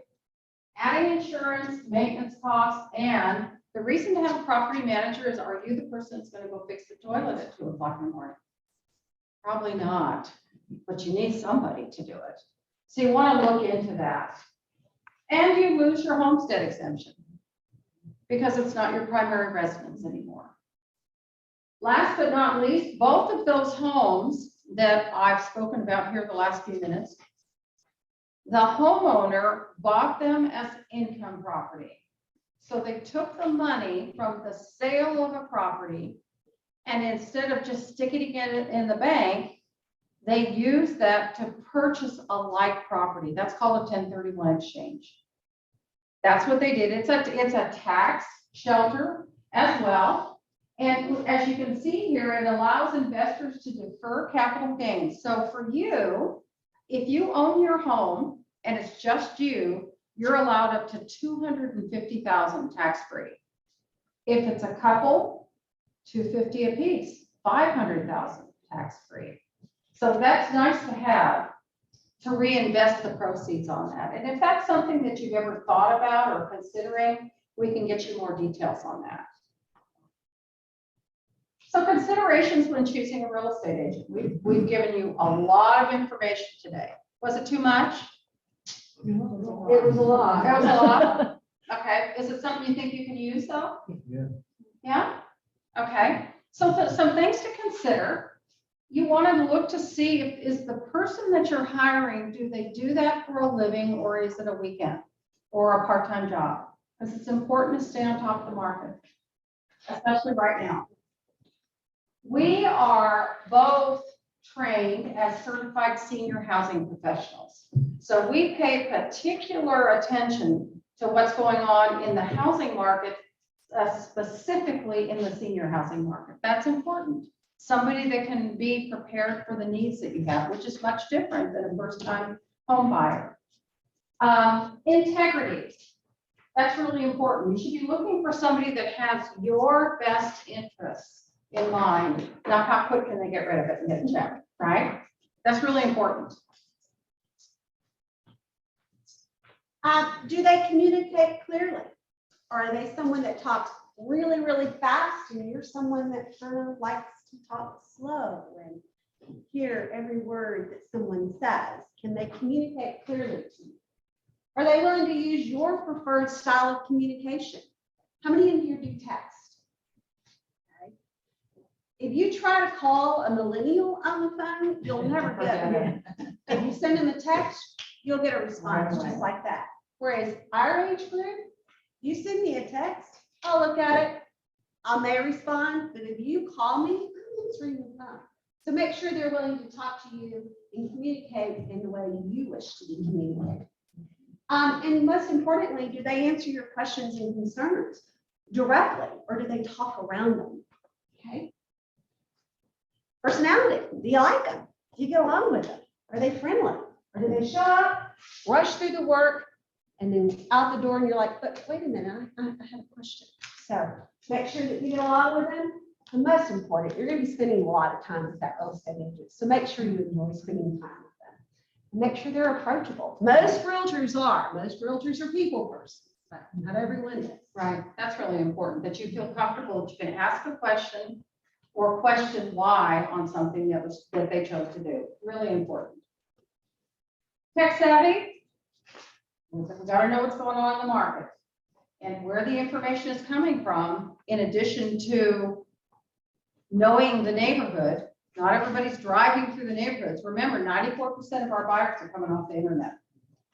Adding insurance, maintenance costs, and the reason to have a property manager is, are you the person that's going to go fix the toilet at 2 o'clock in the morning? Probably not, but you need somebody to do it. So you want to look into that. And you lose your homestead exemption because it's not your primary residence anymore. Last but not least, both of those homes that I've spoken about here the last few minutes, the homeowner bought them as income property. So they took the money from the sale of a property, and instead of just sticking it in the bank, they used that to purchase a like property. That's called a 1031 exchange. That's what they did. It's a tax shelter as well. And as you can see here, it allows investors to defer capital gains. So for you, if you own your home and it's just you, you're allowed up to $250,000 tax-free. If it's a couple, $250,000 apiece, $500,000 tax-free. So that's nice to have to reinvest the proceeds on that. And if that's something that you've ever thought about or considering, we can get you more details on that. So considerations when choosing a real estate agent. We've given you a lot of information today. Was it too much? It was a lot. It was a lot? Okay. Is it something you think you can use though? Yeah. Yeah? Okay. So some things to consider. You want to look to see if is the person that you're hiring, do they do that for a living or is it a weekend or a part-time job? Because it's important to stay on top of the market, especially right now. We are both trained as certified senior housing professionals. So we pay particular attention to what's going on in the housing market, specifically in the senior housing market. That's important. Somebody that can be prepared for the needs that you have, which is much different than a first-time home buyer. Integrity. That's really important. You should be looking for somebody that has your best interests in mind, not how quick can they get rid of it and get a check, right? That's really important. Do they communicate clearly? Or are they someone that talks really, really fast and you're someone that kind of likes to talk slow and hear every word that someone says? Can they communicate clearly to you? Are they willing to use your preferred style of communication? How many in here do text? Okay. If you try to call a millennial on the phone, you'll never get it. If you send them a text, you'll get a response just like that. Whereas our age group, you send me a text, I'll look at it, I may respond, but if you call me, I'm answering the phone. So make sure they're willing to talk to you and communicate in the way you wish to be communicated. And most importantly, do they answer your questions and concerns directly, or do they talk around them? Okay. Personality, do you like them? Do you get along with them? Are they friendly? Or do they show up, rush through the work, and then out the door and you're like, but wait a minute, I have a question. So make sure that you get along with them. And most important, you're going to be spending a lot of time with that real estate agent. So make sure you enjoy spending time with them. And make sure they're approachable. Most realtors are. Most realtors are people persons, but not everyone is. Right. That's really important, that you feel comfortable that you can ask a question or question why on something that they chose to do. Really important. Tech savvy. We got to know what's going on in the market and where the information is coming from, in addition to knowing the neighborhood. Not everybody's driving through the neighborhoods. Remember, 94% of our buyers are coming off the internet.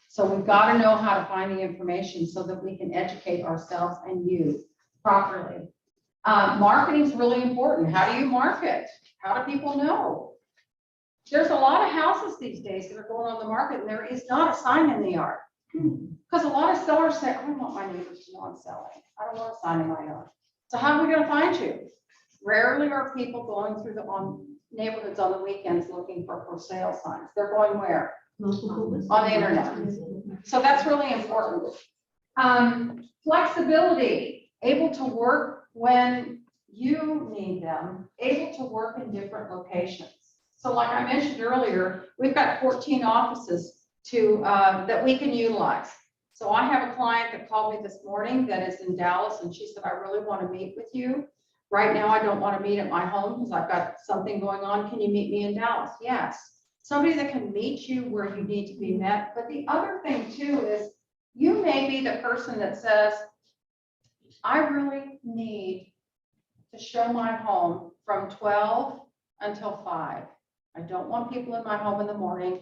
So we've got to know how to find the information so that we can educate ourselves and you properly. Marketing is really important. How do you market? How do people know? There's a lot of houses these days that are going on the market and there is not a sign in the yard. Because a lot of sellers say, I don't want my neighbors to know I'm selling. I don't want a sign in my yard. So how are we gonna find you? Rarely are people going through neighborhoods on the weekends looking for sale signs. They're going where? On the internet. So that's really important. Flexibility, able to work when you need them, able to work in different locations. So like I mentioned earlier, we've got 14 offices that we can utilize. So I have a client that called me this morning that is in Dallas, and she said, I really want to meet with you. Right now, I don't want to meet at my home because I've got something going on. Can you meet me in Dallas? Yes. Somebody that can meet you where you need to be met. But the other thing too is you may be the person that says, I really need to show my home from 12 until 5. I don't want people in my home in the morning,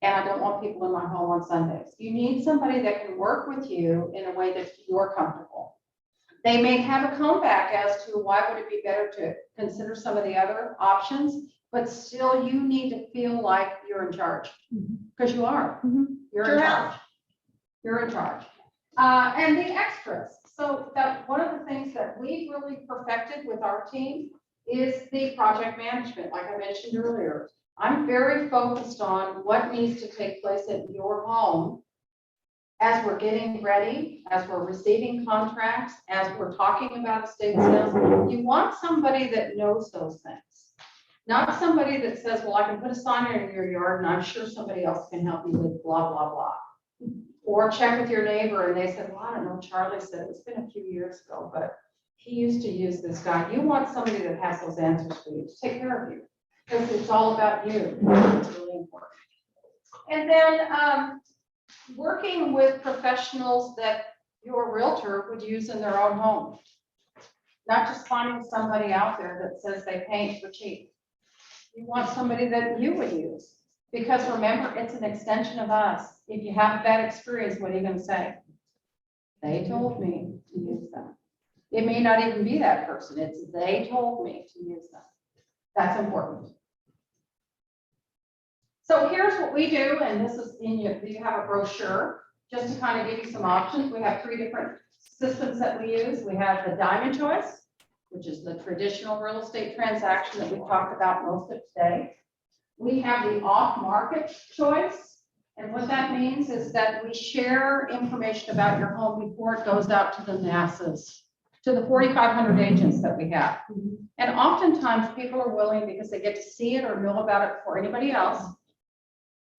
and I don't want people in my home on Sundays. You need somebody that can work with you in a way that you're comfortable. They may have a comeback as to why would it be better to consider some of the other options, but still you need to feel like you're in charge, because you are. You're in charge. You're in charge. And the extras. So that one of the things that we've really perfected with our team is the project management, like I mentioned earlier. I'm very focused on what needs to take place at your home as we're getting ready, as we're receiving contracts, as we're talking about estate sales. You want somebody that knows those things, not somebody that says, well, I can put a sign in your yard and I'm sure somebody else can help you with blah, blah, blah. Or check with your neighbor and they said, well, I don't know, Charlie said it's been a few years ago, but he used to use this guy. You want somebody that has those answers for you to take care of you, because it's all about you. It's really important. And then working with professionals that your realtor would use in their own home. Not just finding somebody out there that says they paint for cheap. You want somebody that you would use. Because remember, it's an extension of us. If you have a bad experience, what are you going to say? They told me to use them. It may not even be that person. It's they told me to use them. That's important. So here's what we do, and this is in you have a brochure, just to kind of give you some options. We have 3 different systems that we use. We have the diamond choice, which is the traditional real estate transaction that we talked about most of today. We have the off-market choice, and what that means is that we share information about your home before it goes out to the masses, to the 4,500 agents that we have. And oftentimes people are willing, because they get to see it or know about it before anybody else,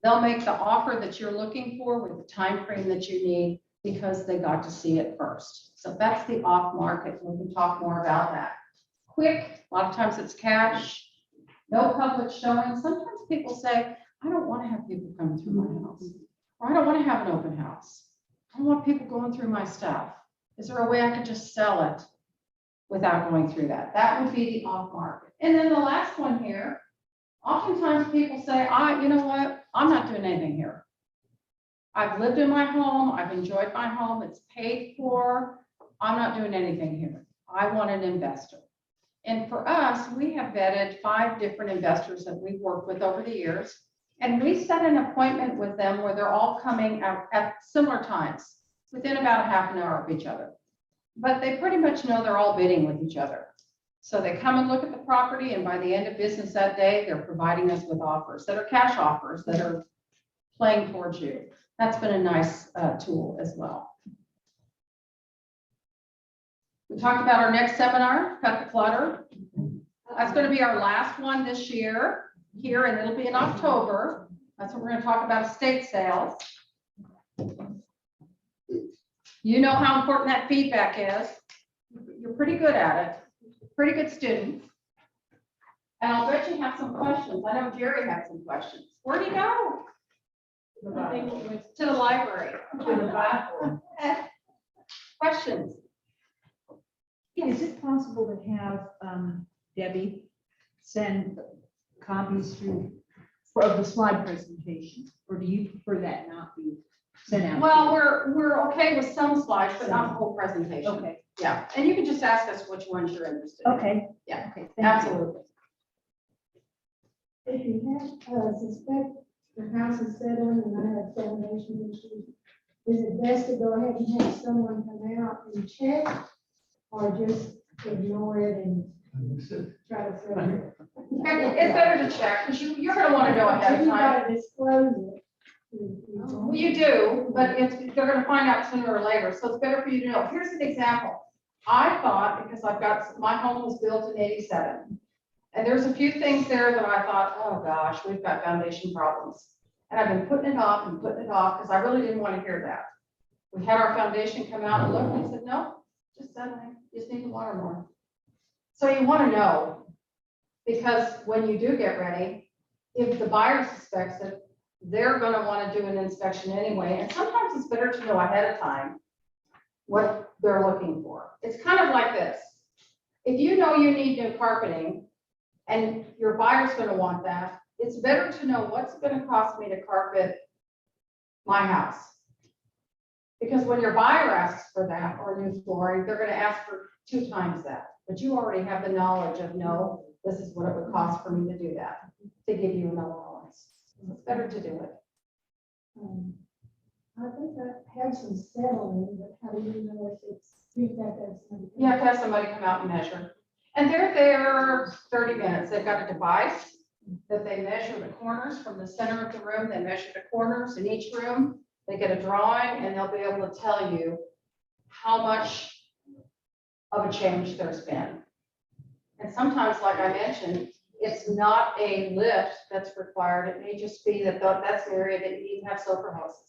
they'll make the offer that you're looking for with the time frame that you need because they got to see it first. So that's the off-market. We can talk more about that. Quick, a lot of times it's cash. No public showing. Sometimes people say, I don't want to have people coming through my house, or I don't want to have an open house. I don't want people going through my stuff. Is there a way I could just sell it without going through that? That would be the off market. And then the last one here, oftentimes people say, you know what? I'm not doing anything here. I've lived in my home. I've enjoyed my home. It's paid for. I'm not doing anything here. I want an investor. And for us, we have vetted 5 different investors that we've worked with over the years. And we set an appointment with them where they're all coming at similar times, within about a half an hour of each other. But they pretty much know they're all bidding with each other. So they come and look at the property, and by the end of business that day, they're providing us with offers that are cash offers that are playing towards you. That's been a nice tool as well. We talked about our next seminar, Cut the Clutter. That's going to be our last one this year here, and it'll be in October. That's what we're going to talk about, estate sales. You know how important that feedback is. You're pretty good at it, pretty good student. And I'll bet you have some questions. I know Jerry had some questions. Where'd he go? I think he went to the library. To the bathroom. Questions? Is it possible to have Debbie send copies through of the slide presentation, or do you prefer that not be sent out? Well, we're okay with some slides, but not the whole presentation. Okay. Yeah, and you can just ask us which ones you're interested in. Okay. Yeah. Okay, thank you. Absolutely. If you have, suspect the house is settling and I have foundation issues, is it best to go ahead and have someone come out and check? Or just ignore it and try to fill it? It's better to check, because you're gonna wanna know ahead of You time. gotta disclose it. Well, you do, but they're gonna find out sooner or later, so it's better for you to know. Here's an example. I thought, because my home was built in 87, and there's a few things there that I thought, oh gosh, we've got foundation problems. And I've been putting it off, because I really didn't want to hear that. We had our foundation come out and look, and he said, no, just settling, you just need to water more. So you want to know, because when you do get ready, if the buyer suspects it, they're gonna want to do an inspection anyway, and sometimes it's better to know ahead of time what they're looking for. It's kind of like this. If you know you need new carpeting, and your buyer's gonna want that, it's better to know what's it gonna cost me to carpet my house. Because when your buyer asks for that or new flooring, they're gonna ask for 2 times that. But you already have the knowledge of, no, this is what it would cost for me to do that, to give you an allowance. It's better to do it. I think I have some settling, but how do you know if it's, you have to have somebody? You have to have somebody come out and measure. And they're there 30 minutes. They've got a device that they measure the corners from the center of the room. They measure the corners in each room. They get a drawing and they'll be able to tell you how much of a change there's been. And sometimes, like I mentioned, it's not a lift that's required. It may just be that that's the area that you need to have soaker hoses.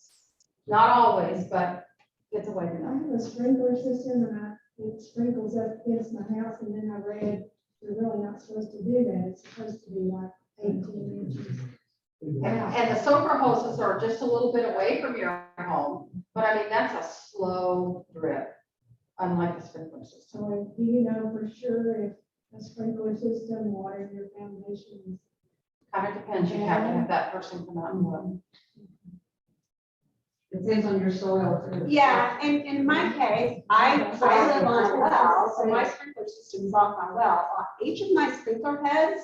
Not always, but it's a way to I know. have a sprinkler system and it sprinkles up against my house, and then I read, you're really not supposed to do that. It's supposed to be like 18 inches. And the soaker hoses are just a little bit away from your home, but I mean, that's a slow drip, unlike the sprinkler system. So do you know for sure if a sprinkler system watering your foundation is? Kind of depends. You have to have that person come out and look. Depends on your soil. Yeah, and in my case, I live on a well, so my sprinkler system is off my well. Each of my sprinkler heads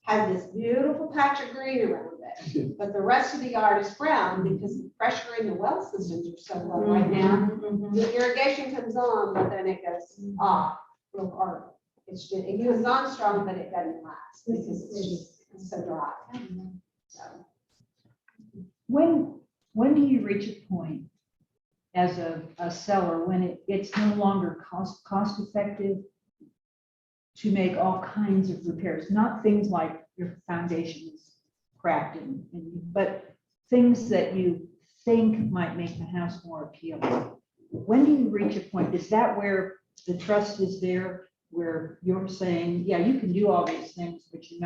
has this beautiful patch of green around it. But the rest of the yard is brown because the pressure in the well systems are so low right now. The irrigation comes on, but then it goes off real hard. It's just, it goes on strong, but it doesn't last because it's so dry. So. When do you reach a point as a seller when it's no longer cost effective to make all kinds of repairs, not things like your foundation is cracked but things that you think might make the house more appealing? When do you reach a point? Is that where the trust is there, where you're saying, yeah, you can do all these things, but you're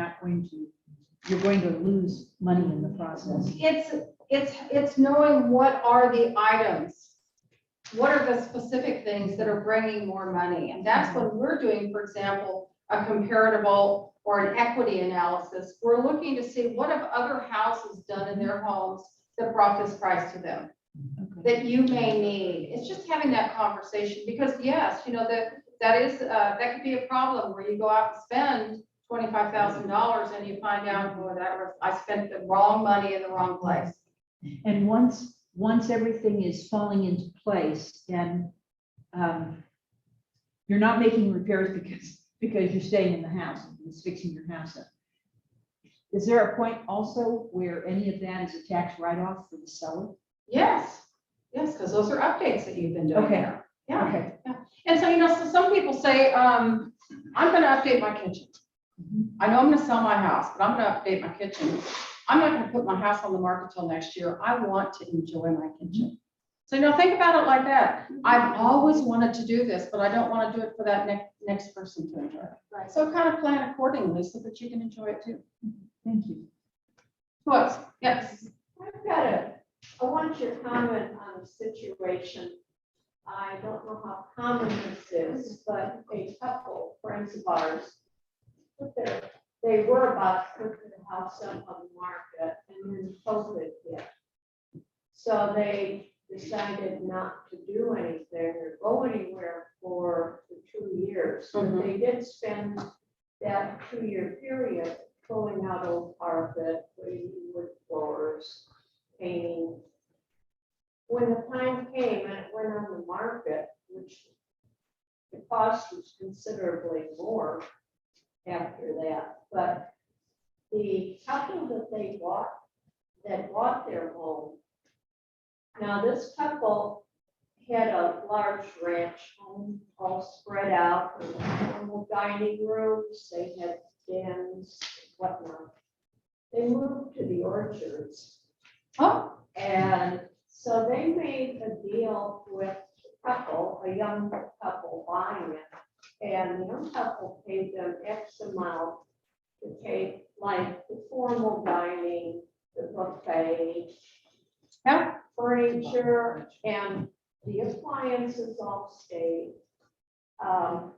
going to lose money in the process? It's knowing what are the items. What are the specific things that are bringing more money? And that's when we're doing, for example, a comparable or an equity analysis. We're looking to see what have other houses done in their homes that brought this price to them, that you may need. It's just having that conversation, because yes, you know, that could be a problem where you go out and spend $25,000 and you find out, boy, I spent the wrong money in the wrong place. And once everything is falling into place and you're not making repairs because you're staying in the house and it's fixing your house up, is there a point also where any of that is a tax write-off for the seller? Yes, because those are updates that you've been doing. Okay. there. Yeah. Okay. And so, you know, so some people say, I'm going to update my kitchen. I know I'm going to sell my house, but I'm going to update my kitchen. I'm not going to put my house on the market till next year. I want to enjoy my kitchen. So, you know, think about it like that. I've always wanted to do this, but I don't want to do it for that next person to enjoy it. Right. So kind of plan accordingly so that you can enjoy it too. Thank you. Who else? Yes. I want your comment on a situation. I don't know how common this is, but a couple, friends of ours, they were about to put their house up on the market and then COVID hit. So they decided not to do anything or go anywhere for the 2 years. But they did spend that 2-year period pulling out old carpet, putting wood floors, painting. When the time came and it went on the market, which the cost was considerably more after that, but the couple that bought their home, now this couple had a large ranch home all spread out, with normal dining rooms, they had dens, whatnot. They moved to the Orchards. Oh, And so they made a deal with a young couple buying it. And the young couple paid them X amount to take like the formal dining, the buffet, yeah, furniture, and the appliances all stayed.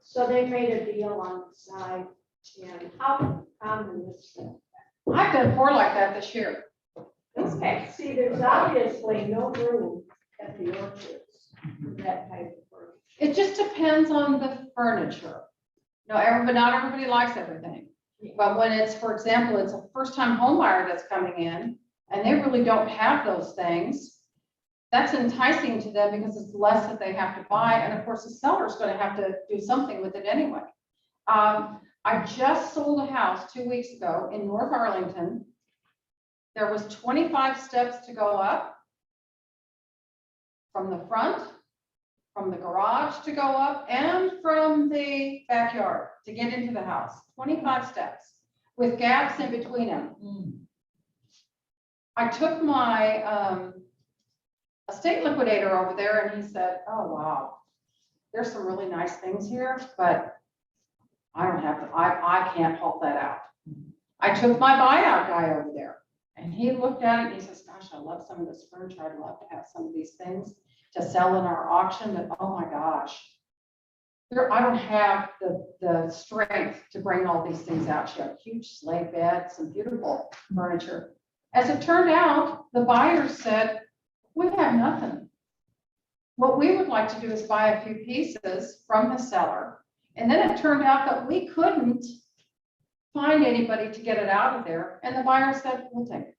So they made a deal on the side. And how common is that? I've done 4 like that this year. Okay, see, there's obviously no room at the Orchards for that type of furniture. It just depends on the furniture. No, not everybody likes everything. But when it's, for example, it's a first-time home buyer that's coming in and they really don't have those things, that's enticing to them because it's less that they have to buy. And of course, the seller's going to have to do something with it anyway. I just sold a house 2 weeks ago in North Arlington. There was 25 steps to go up from the front, from the garage to go up, and from the backyard to get into the house. 25 steps with gaps in between them. I took my estate liquidator over there and he said, oh, wow, there's some really nice things here, but I don't have to, I can't haul that out. I took my buyout guy over there and he looked at it and he says, gosh, I love some of this furniture. I'd love to have some of these things to sell in our auction, but oh my gosh, I don't have the strength to bring all these things out. She had a huge sleigh bed, some beautiful furniture. As it turned out, the buyer said, we have nothing. What we would like to do is buy a few pieces from the seller. And then it turned out that we couldn't find anybody to get it out of there. And the buyer said, we'll take it.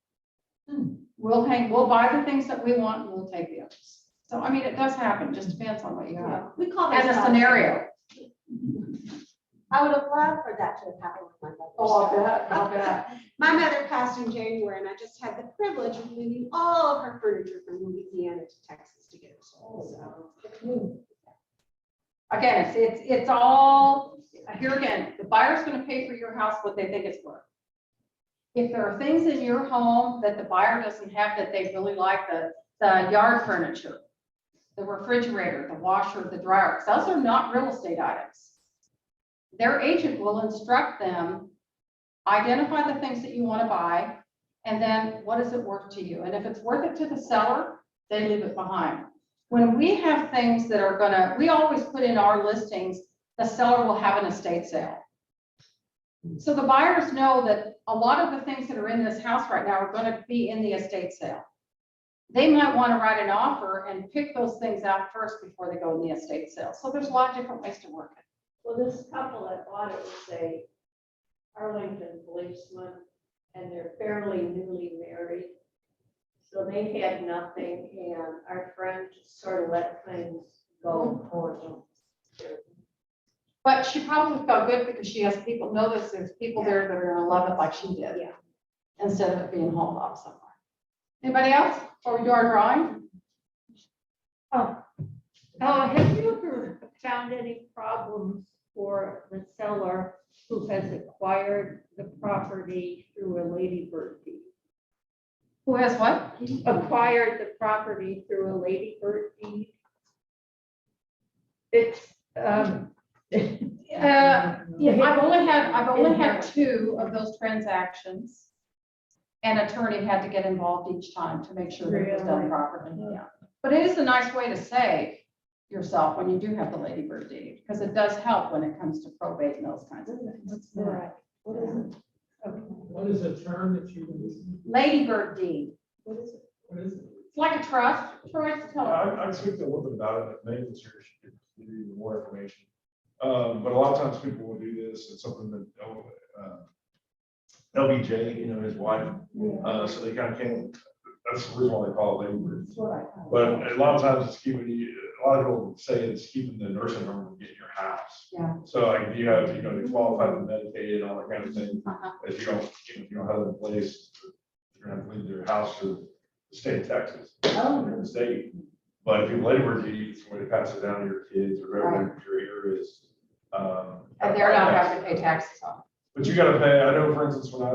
We'll buy the things that we want and we'll take the others. So, I mean, it does happen, just depends on what you have. We call As this a scenario. I would have loved for that to have happened with my mother. Oh, I'll bet. My mother passed in January and I just had the privilege of moving all of her furniture from Louisiana to Texas to get it sold. So. Again, it's all, here again, the buyer's gonna pay for your house what they think it's worth. If there are things in your home that the buyer doesn't have that they really like, the yard furniture, the refrigerator, the washer, the dryer, those are not real estate items. Their agent will instruct them, identify the things that you want to buy, and then what is it worth to you? And if it's worth it to the seller, they leave it behind. When we have things that are we always put in our listings, the seller will have an estate sale. So the buyers know that a lot of the things that are in this house right now are going to be in the estate sale. They might want to write an offer and pick those things out first before they go in the estate sale. So there's a lot of different ways to work it. Well, this couple that bought it was a Arlington policeman, and they're fairly newly married. So they had nothing, and our friend just sort of let things go for them. But she probably felt good because she has people know this. There's people there that are gonna love it like she did. Yeah. Instead of it being hauled off somewhere. Anybody else before we do our drawing? Have you ever found any problems for the seller who has acquired the property through a ladybird deed? Who has what? Acquired the property through a ladybird deed? It's, Yeah, I've only had 2 of those transactions. An attorney had to get involved each time to make sure that it was done Really? properly. Yeah. But it is a nice way to save yourself when you do have the ladybird deed, because it does help when it comes to probate and those kinds of things. right. What is it? What is the term that you use? Ladybird deed. What is it? What is it? It's like a trust. Troy, tell us. I speak a little bit about it, maybe this year should give you more information. But a lot of times people will do this, it's something that, LBJ, you know, his wife, so they kind of can't, that's the reason why they call it labor. That's what I thought. But a lot of times it's keeping you, a lot of people say it's keeping the nursing home from getting your house. Yeah. So like you have, you know, to qualify for Medicaid and all that kind of thing, Uh-huh. if you don't have it in place, you're gonna have to leave your house to the state of Texas, or the state. But if you labor deed, somebody passes it down to your kids or whoever your heir is. And they're not having to pay taxes on it. But you gotta pay, I know, for instance, when I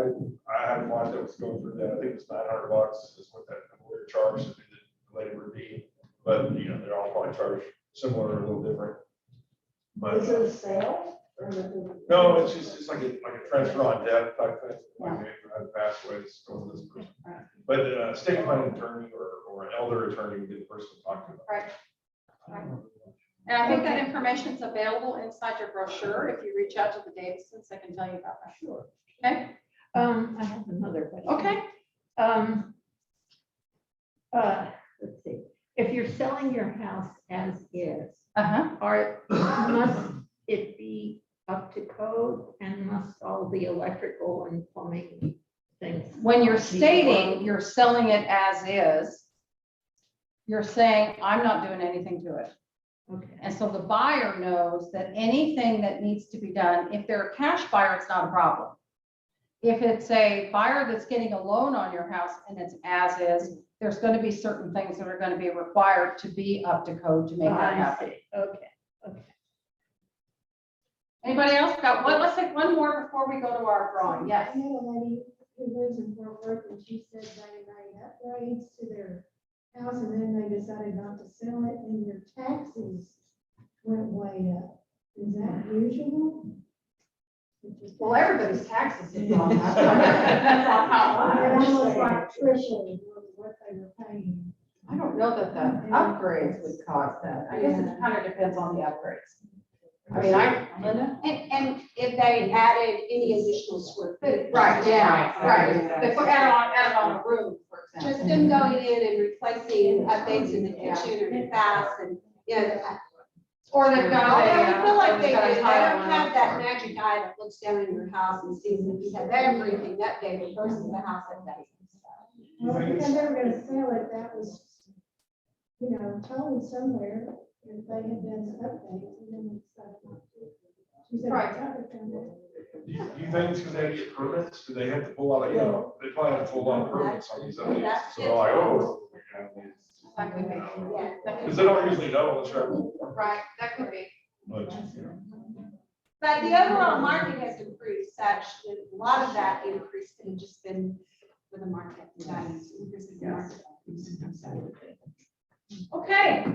had a client that was going through that, I think it's $900 is what that lawyer charged to do the labor deed. But, you know, they're all probably charged similar or a little different. But, Is it a sale? Or is it- no, it's just, it's like a transfer on death type thing. Like if you had passed away, it's going to this person. Right. But, state planning attorney or an elder attorney would be the person to talk to. Right. And I think that information's available inside your brochure. If you reach out to the Davidsons, they can tell you about that. Sure. Okay? I have another question. Okay. Let's see, if you're selling your house as is, Uh-huh. must it be up to code and must all the electrical and plumbing things? When you're be stating you're selling it as is, you're saying, I'm not doing anything to it. Okay, And so the buyer knows that anything that needs to be done, if they're a cash buyer, it's not a problem. If it's a buyer that's getting a loan on your house and it's as is, there's going to be certain things that are going to be required to be up to code to make that I happen. see, okay. Anybody else got one? Let's take one more before we go to our drawing. Yes. I know a lady who lives in Fort Worth, and she said they made upgrades to their house, and then they decided not to sell it, and their taxes went way up. Is that usual? Well, everybody's taxes is on that. That's on how They're almost much. like triple what they were paying. I don't know that the upgrades would cause that. I guess it kind of depends on the upgrades. I mean, Linda? And if they added any additional square footage. Right, yeah, right. They put add on a room, for Just example. them going in and replacing updates in the kitchen or the bath and, you know. Or they've got Although a. I feel like they do, got a they tile don't on have it. that magic eye that looks down in your house and sees if you have everything updated versus the house that doesn't. Well, if they were gonna sell it, that was, you know, told somewhere, if they had done some updates, and then we decided not to. She said, Right. "It's up to them." Do you think it's because they had to get permits? Do they have to pull out, you know, they probably have to pull out permits on these updates, so they're like, oh. That could be. Yeah. Because they don't usually know unless you're Right, that could be. much. But the overall market has improved such that a lot of that increase could have just been for the market values, increase in the market. Okay,